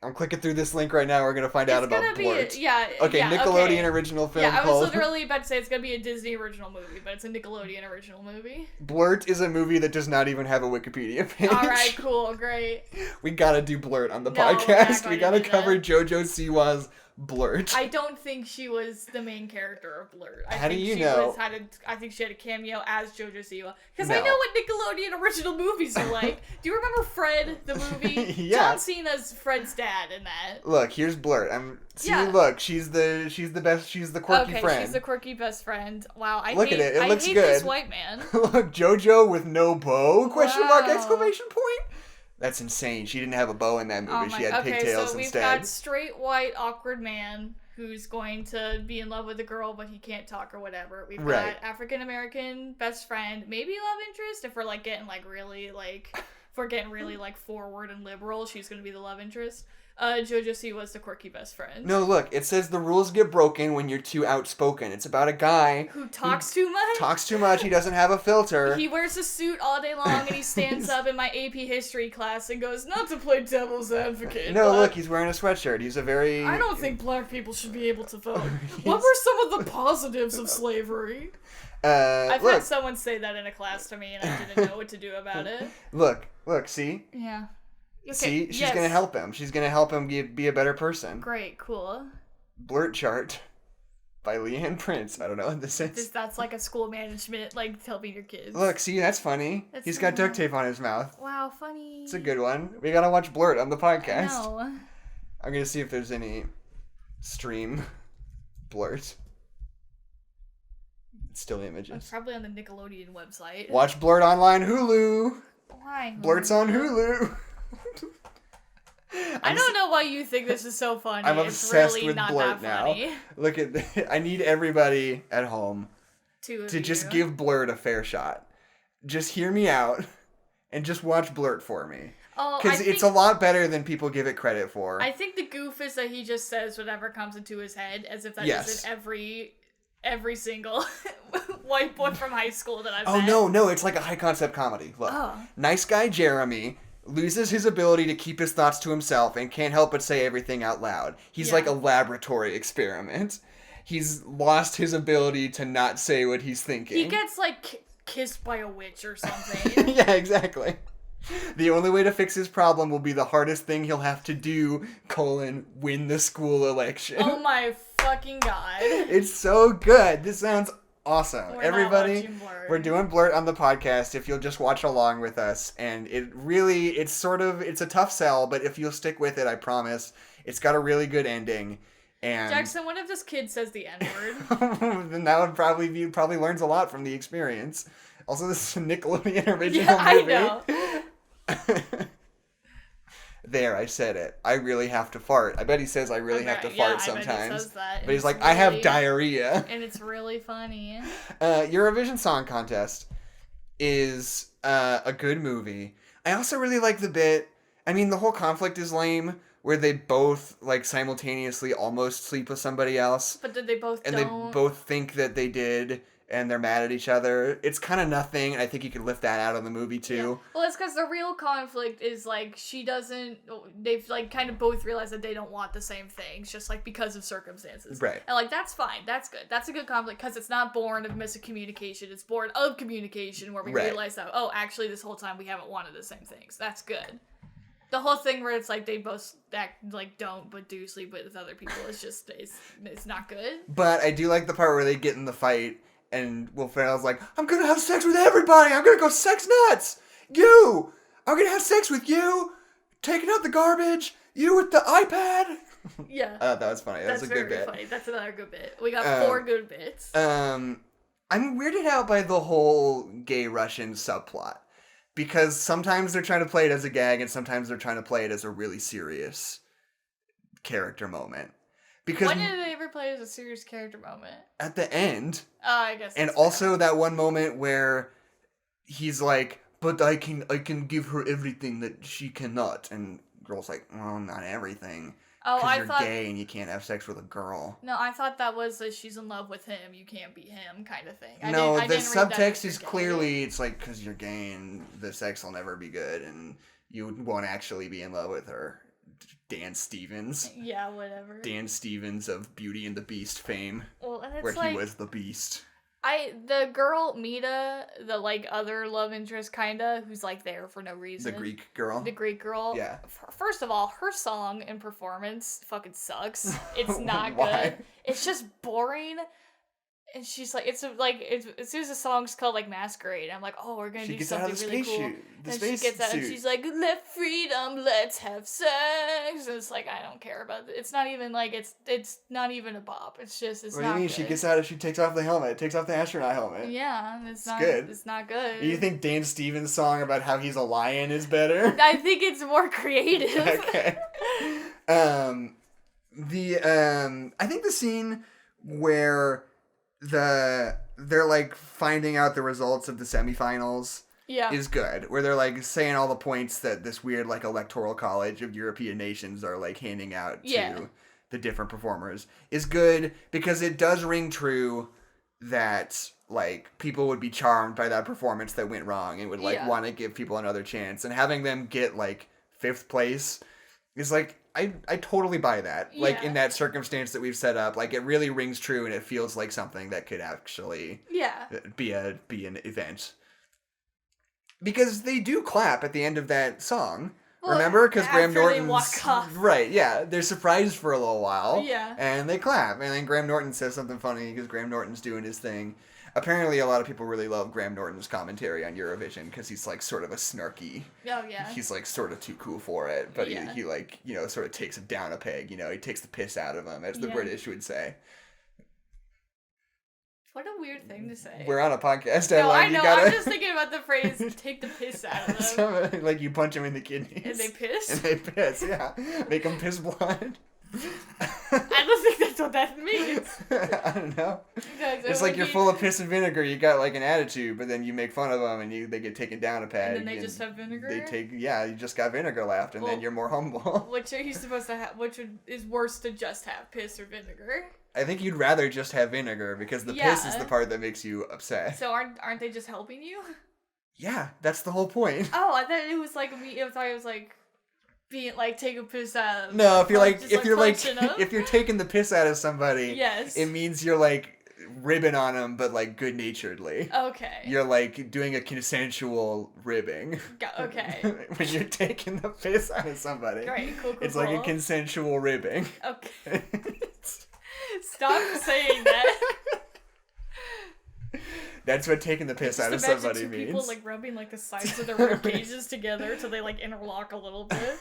I'm clicking through this link right now. We're going to find out about Blurt. Nickelodeon original film called... Yeah, I was literally about to say it's going to be a Disney original movie, but it's a Nickelodeon original movie. Blurt is a movie that does not even have a Wikipedia page. Alright, cool, great. We got to do Blurt on the podcast. We got to cover JoJo Siwa's Blurt. I don't think she was the main character of Blurt. How do you know? I think she had a cameo as JoJo Siwa. Because I know what Nickelodeon original movies are like. Do you remember Fred, the movie? Yeah. John Cena's Fred's dad in that. Look, here's Blurt. Look, she's the best, she's the quirky friend. She's the quirky best friend. Wow, I hate this white man. Look, JoJo with no bow? Question mark, exclamation point? That's insane. She didn't have a bow in that movie. She had pigtails instead. We've got straight white awkward man who's going to be in love with a girl, but he can't talk or whatever. We've got African American best friend, maybe love interest if we're like getting like really like forward and liberal. She's gonna be the love interest. JoJo Siwa's the quirky best friend. No, look, it says the rules get broken when you're too outspoken. It's about a guy who talks too much. Talks too much. He doesn't have a filter. He wears a suit all day long and he stands up in my AP history class and goes, "Not to play devil's advocate." No, look, he's wearing a sweatshirt. He's a very... I don't think black people should be able to vote. What were some of the positives of slavery? I've had someone say that in a class to me and I didn't know what to do about it. Look, see? Yeah. Okay, see, she's gonna help him. She's gonna help him be a better person. Great, cool. Blurt Chart by Leanne Prince. I don't know what this is. That's like a school management, like helping your kids. Look, see, that's funny. He's got duct tape on his mouth. Wow, funny. It's a good one. We gotta watch Blurt on the podcast. No. I'm gonna see if there's any stream Blurt. It's still images. It's probably on the Nickelodeon website. Watch Blurt online Hulu. Why? Blurt's on Hulu. I don't know why you think this is so funny. I'm obsessed with Blurt now. Look at I need everybody at home to just give Blurt a fair shot. Just hear me out and just watch Blurt for me. Oh, Because it's a lot better than people give it credit for. I think the goof is that he just says whatever comes into his head, as if that isn't every single white boy from high school that I've met. No, it's like a high concept comedy. Look, nice guy Jeremy loses his ability to keep his thoughts to himself and can't help but say everything out loud. He's like a laboratory experiment. He's lost his ability to not say what he's thinking. He gets, like, kissed by a witch or something. Yeah, exactly. The only way to fix his problem will be the hardest thing he'll have to do, win the school election. Oh my fucking god. It's so good. This sounds awesome. Everybody, we're doing Blurt on the podcast if you'll just watch along with us. And it's a tough sell, but if you'll stick with it, I promise, it's got a really good ending. And Jackson, what if this kid says the N-word? Then that would probably learns a lot from the experience. Also, this is a Nickelodeon original movie. I know. There, I said it. I really have to fart. I bet he says I really have to fart sometimes. I bet he says that. But he's like, I have diarrhea. And it's really funny. Eurovision Song Contest is a good movie. I also really like the bit. I mean, the whole conflict is lame, where they both like simultaneously almost sleep with somebody else. But did they both? And they both think that they did. And they're mad at each other. It's kind of nothing. I think you could lift that out of the movie, too. Yeah. Well, it's because the real conflict is, like, they've, like, kind of both realized that they don't want the same things, just, like, because of circumstances. Right. And, like, that's fine. That's good. That's a good conflict, because it's not born of miscommunication. It's born of communication, where we realize that, actually, this whole time we haven't wanted the same things. That's good. The whole thing where it's, like, they both don't, but do sleep with other people is just, it's not good. But I do like the part where they get in the fight, and Will Ferrell's like, I'm gonna have sex with everybody. I'm gonna go sex nuts. I'm gonna have sex with you. Taking out the garbage. You with the iPad. Yeah. I thought that was funny. That's a good bit. Funny. That's another good bit. We got 4 good bits. I'm weirded out by the whole gay Russian subplot. Because sometimes they're trying to play it as a gag, and sometimes they're trying to play it as a really serious character moment. Because when did they ever play as a serious character moment? At the end. Oh, I guess. And also that one moment where he's like, but I can give her everything that she cannot. And girl's like, well, not everything. Oh, I thought you're gay and you can't have sex with a girl. No, I thought that was that she's in love with him, you can't be him kind of thing. No, the subtext is clearly, it's like, because you're gay and the sex will never be good and you won't actually be in love with her. Dan Stevens. Yeah, whatever. Dan Stevens of Beauty and the Beast fame. Well, and it's where he was the Beast. The girl, Mita, the, like, other love interest, kinda, who's, like, there for no reason. The Greek girl? Yeah. First of all, her song and performance fucking sucks. It's not good. It's just boring. And she's like, as soon as the song's called, like, Masquerade, I'm like, oh, we're gonna do something really cool. And she gets out and she's like, let freedom, let's have sex. And it's like, I don't care about it. It's not even, like, it's not even a bop. It's just, it's not good. What do you mean? She gets out and she takes off the helmet, takes off the astronaut helmet. Yeah, it's not good. It's not good. You think Dan Stevens' song about how he's a lion is better? I think it's more creative. Okay. I think the scene where they're like finding out the results of the semifinals is good, where they're like saying all the points that this weird like electoral college of European nations are like handing out to the different performers is good, because it does ring true that like people would be charmed by that performance that went wrong and would like want to give people another chance, and having them get like 5th place is like, I totally buy that. Like, in that circumstance that we've set up, like, it really rings true and it feels like something that could actually be an event. Because they do clap at the end of that song. Well, remember? Because Graham Norton's... walk off. Right, yeah. They're surprised for a little while. Yeah. And they clap. And then Graham Norton says something funny because Graham Norton's doing his thing. Apparently, a lot of people really love Graham Norton's commentary on Eurovision because he's, like, sort of a snarky. Oh, yeah. He's, like, sort of too cool for it. But he like, you know, sort of takes him down a peg. You know, he takes the piss out of him, as the British would say. What a weird thing to say. We're on a podcast. No, I know. I'm just thinking about the phrase, take the piss out of them. So, like, you punch them in the kidneys. And they piss? And they piss, yeah. Make them piss blood. I don't think that's what that means. I don't know. It's like you're full of piss and vinegar. You got like an attitude, but then you make fun of them and they get taken down a peg. And then they just have vinegar? You just got vinegar left, and then you're more humble. Which are you supposed to have? Which is worse to just have piss or vinegar? I think you'd rather just have vinegar because the piss is the part that makes you upset. So aren't they just helping you? Yeah, that's the whole point. Oh, I thought it was like me. I thought it was like being like take a piss out of. No, if you're taking the piss out of somebody, yes, it means you're like ribbing on them, but like good naturedly. Okay. You're like doing a consensual ribbing. Okay. When you're taking the piss out of somebody. Great, cool. It's like a consensual ribbing. Okay. Stop saying that. That's what taking the piss out of somebody means. People like rubbing like the sides of their rib cages together till they like interlock a little bit.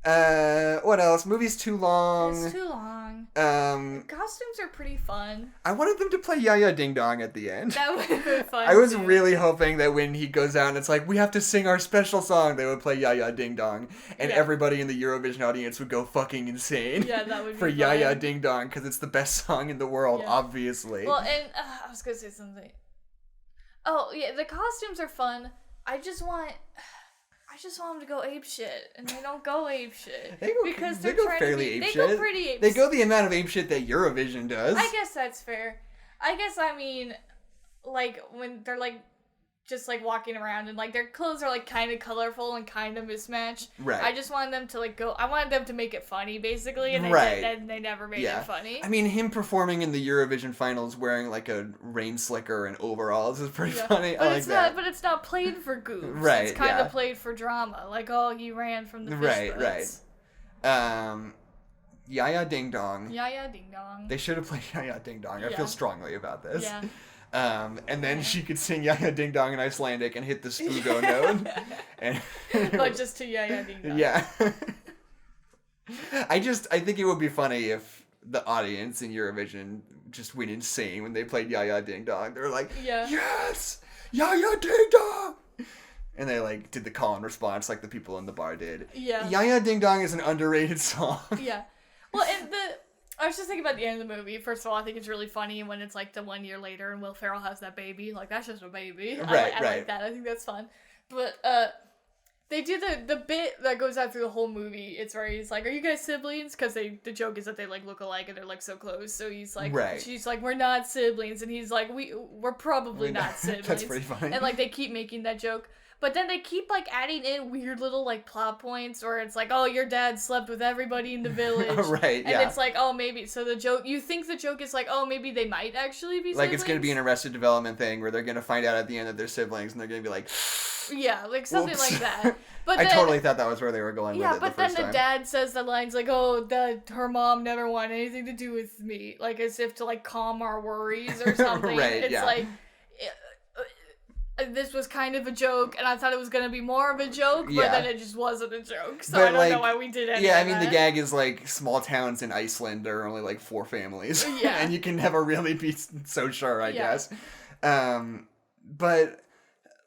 What else? Movie's too long. It's too long. Costumes are pretty fun. I wanted them to play Ya-Ya Ding Dong at the end. That would have been fun. I was really hoping that when he goes out and it's like, we have to sing our special song, they would play Ya-Ya Ding Dong. And everybody in the Eurovision audience would go fucking insane. Yeah, that would be for fun. Ya-Ya Ding Dong, because it's the best song in the world, obviously. Well, and I was going to say something. Oh, yeah, the costumes are fun. I just want them to go ape shit, and they don't go ape shit. They go fairly ape shit. They go pretty ape. They go the amount of ape shit that Eurovision does. I guess that's fair. I mean, like when they're like just like walking around and like their clothes are like kind of colorful and kind of mismatched. Right. I just wanted them to like go. I wanted them to make it funny, basically, and they never made it funny. I mean, him performing in the Eurovision finals wearing like a rain slicker and overalls is pretty funny. But I like that. But it's not played for goofs. Right. It's kind of played for drama. Like, oh, he ran from the fish boats. Right. Ya-Ya Ding Dong. Ya-Ya Ding Dong. They should have played Ya-Ya Ding Dong. I feel strongly about this. Yeah. And then she could sing Ya-Ya Ding Dong in Icelandic and hit the Spugo note. And but just to Ya-Ya Ding Dong. Yeah. I think it would be funny if the audience in Eurovision just went insane when they played Ya-Ya Ding Dong. They were like, yes! Ya-Ya Ding Dong! And they like did the call and response like the people in the bar did. Yeah. Ya-Ya Ding Dong is an underrated song. Yeah. Well, and I was just thinking about the end of the movie. First of all, I think it's really funny when it's like the 1 year later and Will Ferrell has that baby. Like, that's just a baby. I like that. I think that's fun. But they do the bit that goes out through the whole movie. It's where he's like, "Are you guys siblings?" Because the joke is that they like look alike and they're like so close. So he's like, she's like, "We're not siblings," and he's like, "We're probably not siblings." That's pretty funny. And like they keep making that joke. But then they keep, like, adding in weird little, like, plot points where it's like, oh, your dad slept with everybody in the village. Right, and it's like, oh, maybe. So the joke, you think the joke is like, oh, maybe they might actually be siblings. Like, it's going to be an Arrested Development thing where they're going to find out at the end that they're siblings and they're going to be like, yeah, like something like that. But I totally thought that was where they were going with it but the first then the dad says the lines like, oh, her mom never wanted anything to do with me. Like, as if to, like, calm our worries or something. It's like... This was kind of a joke, and I thought it was going to be more of a joke, but then it just wasn't a joke, so I don't know why we did any of that. The gag is, like, small towns in Iceland, there are only, like, 4 families. Yeah. And you can never really be so sure, I guess. But,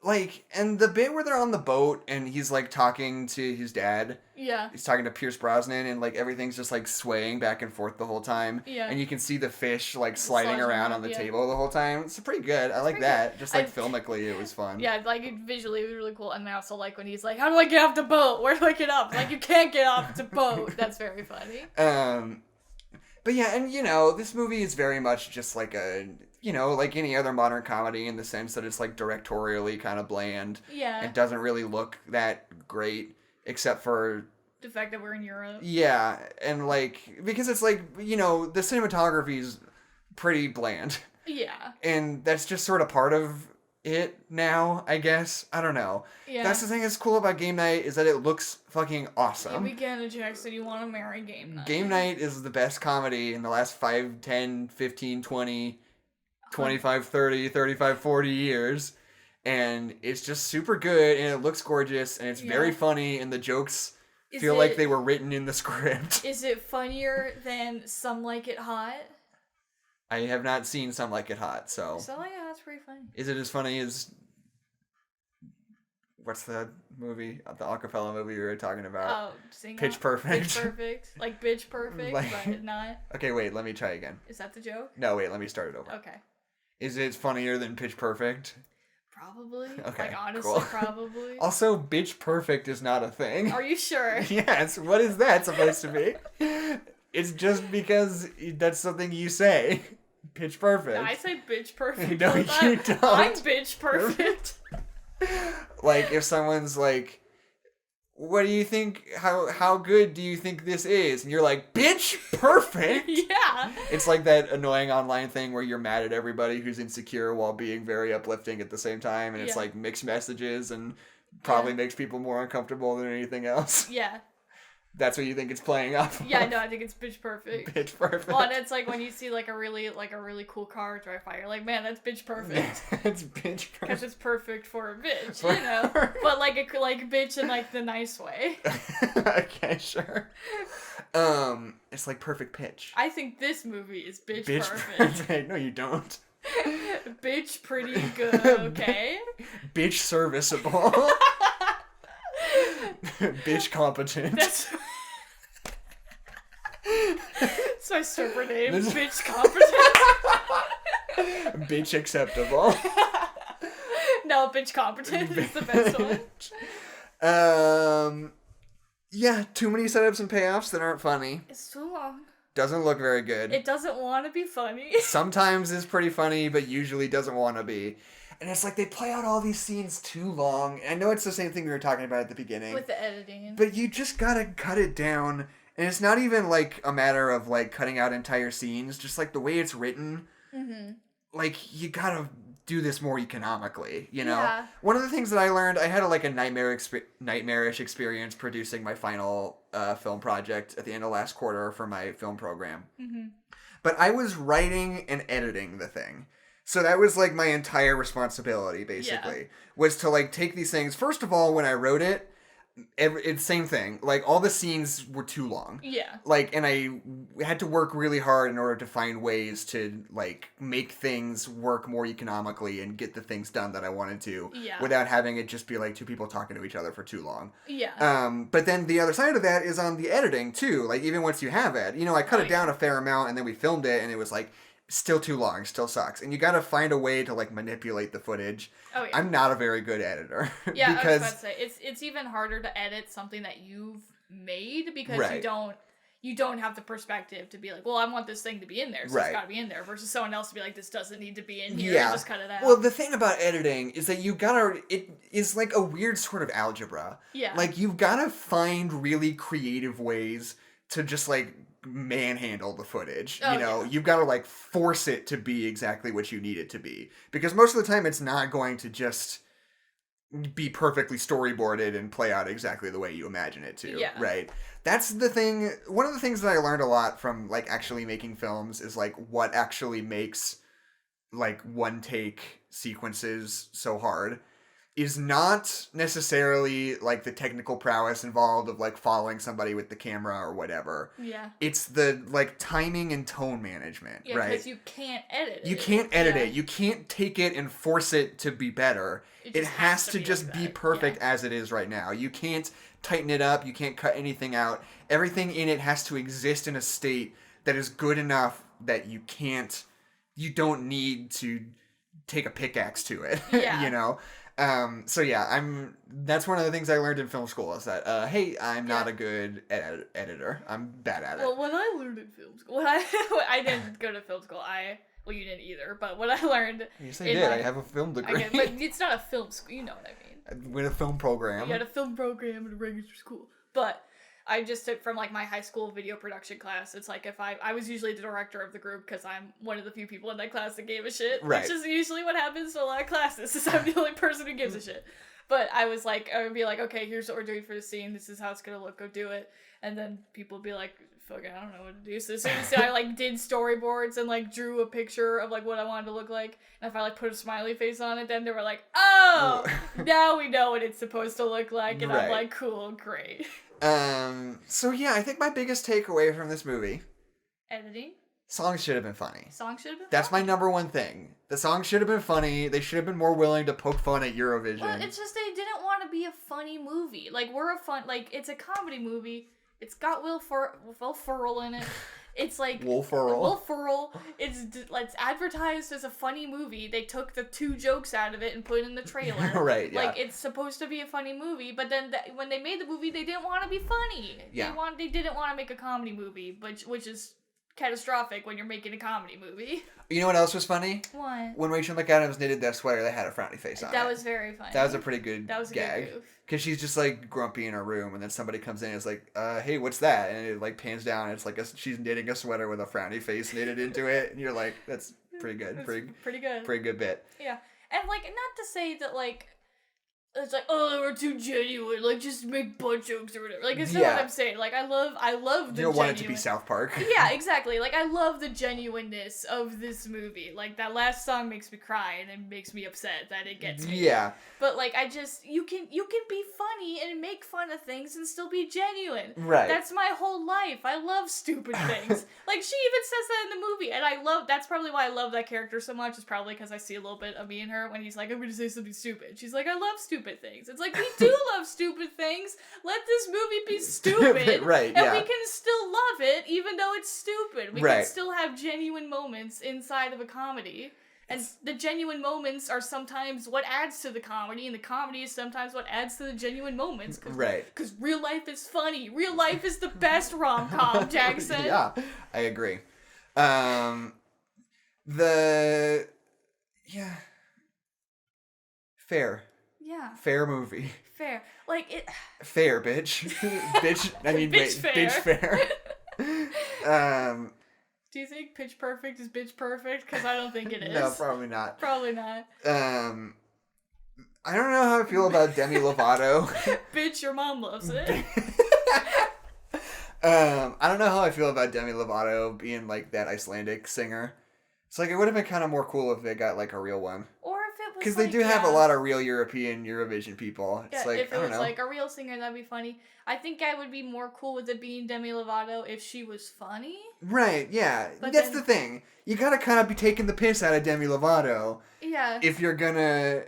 like, and the bit where they're on the boat, and he's, like, talking to his dad. Yeah. He's talking to Pierce Brosnan, and, like, everything's just, like, swaying back and forth the whole time. Yeah. And you can see the fish, like, sliding around on the table the whole time. It's pretty good. I like that. Good. Just, like, filmically, it was fun. Yeah, like, visually, it was really cool. And I also like when he's like, how do I get off the boat? Where do I get up? Like, you can't get off the boat. That's very funny. But yeah, and, you know, this movie is very much just, like, like any other modern comedy in the sense that it's, like, directorially kind of bland. Yeah. It doesn't really look that great. Except for... the fact that we're in Europe. Yeah, and, like, because it's, like, you know, the cinematography is pretty bland. Yeah. And that's just sort of part of it now, I guess. I don't know. Yeah. That's the thing that's cool about Game Night, is that it looks fucking awesome. Yeah, Weekend Jackson, you want to marry Game Night. Game Night is the best comedy in the last 5, 10, 15, 20, 25, 30, 35, 40 years. And it's just super good, and it looks gorgeous, and it's very funny, and the jokes feel like they were written in the script. Is it funnier than Some Like It Hot? I have not seen Some Like It Hot, so... Some Like It Hot's pretty funny. Is it as funny as... what's the movie, the acapella movie we were talking about? Pitch Perfect. Pitch Perfect. Like Bitch Perfect, but not. Okay, wait, let me try again. Is that the joke? No, wait, let me start it over. Okay. Is it funnier than Pitch Perfect? Probably. Okay, like, honestly, cool. probably. Also, Bitch Perfect is not a thing. Are you sure? Yes, what is that supposed to be? It's just because that's something you say. Pitch Perfect. No, I say Bitch Perfect. No, you don't. I'm Bitch Perfect. Like, if someone's like, what do you think, how good do you think this is? And you're like, Bitch Perfect? Yeah. It's like that annoying online thing where you're mad at everybody who's insecure while being very uplifting at the same time, and it's like mixed messages and probably makes people more uncomfortable than anything else. Yeah. That's what you think it's playing off of? Yeah, no, I think it's Bitch Perfect. Bitch Perfect. Well, and it's like when you see like a really cool car drive by, you're like, man, that's Bitch Perfect. It's Bitch Perfect. Because it's perfect for a bitch, you know? But like bitch in like the nice way. Okay, sure. It's like perfect pitch. I think this movie is Bitch Perfect. No, you don't. Bitch pretty good, okay? Bitch serviceable. Bitch competent. That's my stripper name. Bitch competent. Bitch acceptable. No, bitch competent is the best one. Yeah, too many setups and payoffs that aren't funny. It's too long. Doesn't look very good. It doesn't want to be funny. Sometimes it's pretty funny, but usually doesn't want to be. And it's like they play out all these scenes too long. I know it's the same thing we were talking about at the beginning. With the editing. But you just gotta cut it down. And it's not even like a matter of like cutting out entire scenes. Just like the way it's written. Mm-hmm. Like you gotta do this more economically, you know? Yeah. One of the things that I learned, I had a nightmarish experience producing my final film project at the end of last quarter for my film program. Mm-hmm. But I was writing and editing the thing. So that was, like, my entire responsibility, basically, was to, like, take these things. First of all, when I wrote it, it's same thing. Like, all the scenes were too long. Yeah. Like, and I had to work really hard in order to find ways to, like, make things work more economically and get the things done that I wanted to. Yeah. Without having it just be, like, two people talking to each other for too long. Yeah. But then the other side of that is on the editing, too. Like, even once you have it. You know, I cut it down a fair amount, and then we filmed it, and it was, like, still too long, still sucks. And you gotta find a way to, like, manipulate the footage. Oh, yeah. I'm not a very good editor. Yeah, because, I was about to say, it's even harder to edit something that you've made because you don't have the perspective to be like, well, I want this thing to be in there, so it's gotta be in there, versus someone else to be like, this doesn't need to be in here, just cut it out. Well, the thing about editing is that it is like a weird sort of algebra. Yeah. Like, you've gotta find really creative ways to just, like, manhandle the footage. You know, you've got to, like, force it to be exactly what you need it to be. Because most of the time it's not going to just be perfectly storyboarded and play out exactly the way you imagine it to. Yeah. Right? That's the thing. One of the things that I learned a lot from, like, actually making films is, like, what actually makes, like, one-take sequences so hard is not necessarily, like, the technical prowess involved of, like, following somebody with the camera or whatever. Yeah. It's the, like, timing and tone management, right? Yeah, because you can't edit it. You can't edit it. You can't take it and force it to be better. It has to just be perfect as it is right now. You can't tighten it up. You can't cut anything out. Everything in it has to exist in a state that is good enough that you don't need to take a pickaxe to it, you know? So yeah, that's one of the things I learned in film school is that, hey, I'm not a good editor. I'm bad at it. Well, when I learned in film school, I didn't go to film school. Well, you didn't either, but what I learned... Yes, I did. I have a film degree. But it's not a film school, you know what I mean. With a film program. You had a film program at a regular school. But I just took from, like, my high school video production class. It's like if I was usually the director of the group because I'm one of the few people in that class that gave a shit. Right. Which is usually what happens to a lot of classes, is I'm the only person who gives a shit. But I would be like, okay, here's what we're doing for the scene. This is how it's going to look. Go do it. And then people would be like, fuck, I don't know what to do. So as soon as I, like, did storyboards and, like, drew a picture of, like, what I wanted to look like, and if I, like, put a smiley face on it, then they were like, oh, now we know what it's supposed to look like. And I'm like, cool, great. So yeah, I think my biggest takeaway from this movie... Editing? Songs should have been funny. That's my number one thing. The songs should have been funny. They should have been more willing to poke fun at Eurovision. Well, it's just they didn't want to be a funny movie. Like, it's a comedy movie. It's got Will Ferrell in it. It's like Will Ferrell. It's advertised as a funny movie. They took the 2 jokes out of it and put it in the trailer. Right, yeah. Like, it's supposed to be a funny movie, but then when they made the movie, they didn't want to be funny. Yeah. They didn't want to make a comedy movie, which is catastrophic when you're making a comedy movie. You know what else was funny? What? When Rachel McAdams knitted that sweater that had a frowny face on it. That was very funny. That was a pretty good That was a gag. good goof. Because she's just, like, grumpy in her room, and then somebody comes in and is like, hey, what's that? And it, like, pans down, and it's like she's knitting a sweater with a frowny face knitted into it, and you're like, that's pretty good. Pretty good. Pretty good bit. Yeah. And, like, not to say that, like, it's like, oh, they were too genuine, like, just make butt jokes or whatever. Like, it's not what I'm saying. Like, I love the You don't want it to be South Park. Yeah, exactly. Like, I love the genuineness of this movie. Like, that last song makes me cry, and it makes me upset that it gets me. Yeah. But, like, you can be funny and make fun of things and still be genuine. Right. That's my whole life. I love stupid things. Like, she even says that in the movie, and that's probably why I love that character so much, is probably because I see a little bit of me in her when he's like, I'm gonna say something stupid. She's like, I love stupid things. It's like, we do love stupid things. Let this movie be stupid. Right, and we can still love it, even though it's stupid. We can Right. still have genuine moments inside of a comedy. And the genuine moments are sometimes what adds to the comedy, and the comedy is sometimes what adds to the genuine moments. Right. Because real life is funny. Real life is the best rom-com, Jackson. Yeah, I agree. Fair. Yeah. Fair movie. Fair. Like, it... Fair, bitch. Bitch, I mean, Bitch wait, fair. bitch fair. Do you think Pitch Perfect is Bitch Perfect? Because I don't think it is. No, probably not. Probably not. I don't know how I feel about Demi Lovato. Bitch, your mom loves it. I don't know how I feel about Demi Lovato being, like, that Icelandic singer. It's like, it would have been kind of more cool if they got, like, a real one. Or if it was, because they do have a lot of real European Eurovision people. It's like, if I it don't was know. like a real singer, that'd be funny. I think I would be more cool with it being Demi Lovato if she was funny. Right, yeah. But That's the thing. You gotta kind of be taking the piss out of Demi Lovato. Yeah. If you're gonna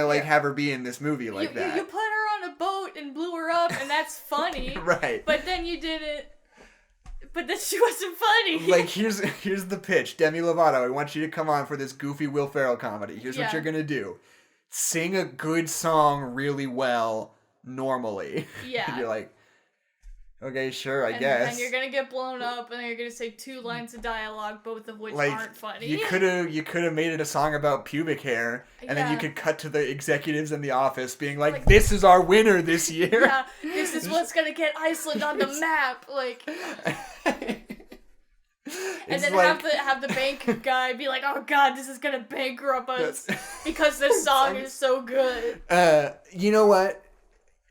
like have her be in this movie like that. You put her on a boat and blew her up, and that's funny. Right. But then you didn't. But then she wasn't funny. Like, here's the pitch. Demi Lovato, I want you to come on for this goofy Will Ferrell comedy. Here's what you're gonna do. Sing a good song really well, normally. Yeah. And you're like, okay, sure, I guess. And you're gonna get blown up, and then you're gonna say 2 lines of dialogue, both of which like, aren't funny. You could have made it a song about pubic hair, and then you could cut to the executives in the office being like, this is our winner this year. Yeah, this is what's gonna get Iceland on the map. Like, and then like, have the bank guy be like, oh god, this is gonna bankrupt us because this song is so good. You know what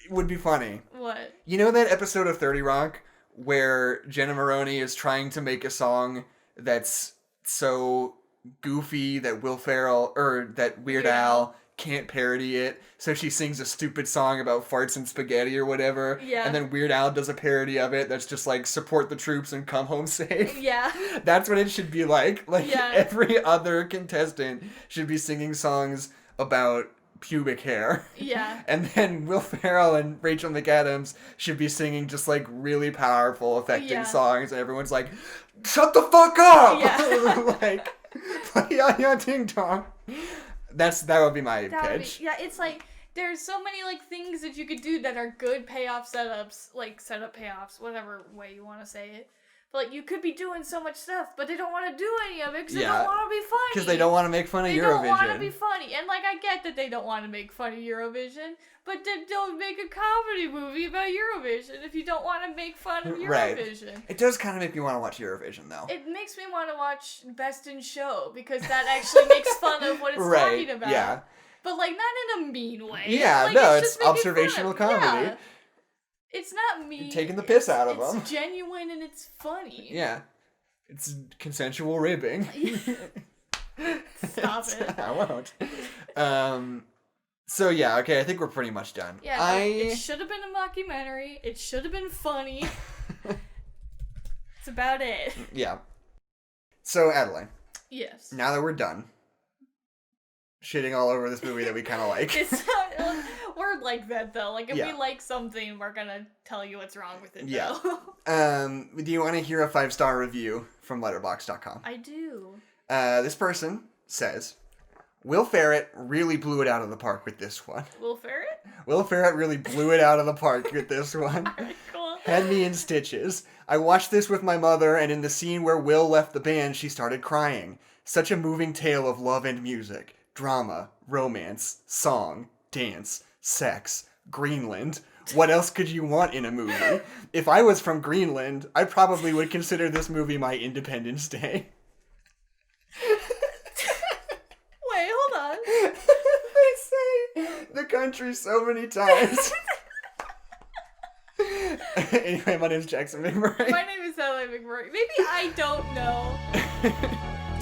would be funny? What? You know that episode of 30 Rock where Jenna Maroney is trying to make a song that's so goofy that that Weird Al can't parody it, so she sings a stupid song about farts and spaghetti or whatever, and then Weird Al does a parody of it that's just like, support the troops and come home safe. Yeah. That's what it should be like. Every other contestant should be singing songs about pubic hair. Yeah. And then Will Ferrell and Rachel McAdams should be singing just like really powerful, affecting songs, and everyone's like, shut the fuck up! Yeah. Like, play Ya Ting Tong. That would be my pitch. It's like, there's so many like things that you could do that are good payoff setups, like setup payoffs, whatever way you want to say it. But like, you could be doing so much stuff, but they don't want to do any of it because they don't want to be funny. Because they don't want to make fun of Eurovision. They don't want to be funny. And like, I get that they don't want to make fun of Eurovision, but then don't make a comedy movie about Eurovision if you don't want to make fun of Eurovision. Right. It does kind of make me want to watch Eurovision, though. It makes me want to watch Best in Show, because that actually makes fun of what it's talking about. Yeah. But like, not in a mean way. Yeah, like, no, it's observational comedy. Yeah. It's not mean. You're taking the piss out of them. It's genuine and it's funny. Yeah. It's consensual ribbing. Stop it. I won't. So yeah, okay, I think we're pretty much done. Yeah, it should have been a mockumentary. It should have been funny. That's about it. Yeah. So, Adeline. Yes. Now that we're done, shitting all over this movie that we kind of like. We're like that, though. Like, if Yeah. we like something, we're gonna tell you what's wrong with it, Yeah. though. Do you want to hear a 5-star review from Letterboxd.com? I do. This person says, Will Ferrett really blew it out of the park with this one. Will Ferrett? Will Ferrett really blew it out of the park with this one. Alright, cool. Had me in stitches. I watched this with my mother, and in the scene where Will left the band, she started crying. Such a moving tale of love and music, drama, romance, song, dance, sex, Greenland. What else could you want in a movie? If I was from Greenland, I probably would consider this movie my Independence Day. Wait, hold on. They say the country so many times. Anyway, my name's Jackson McMurray. My name is Adeline McMurray. Maybe I don't know.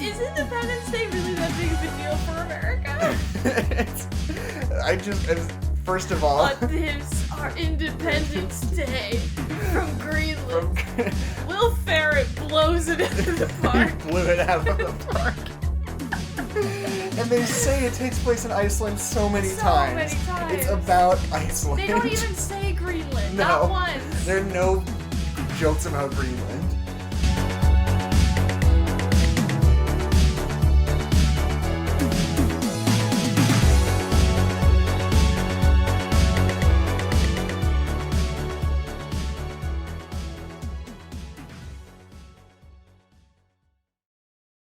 Is Independence Day really that big of a deal for America? First of all... But this, our Independence Day from Greenland. Will Ferrett blows it into the park. He blew it out of the park. And they say it takes place in Iceland so many times. It's about Iceland. They don't even say Greenland. No. Not once. There are no jokes about Greenland.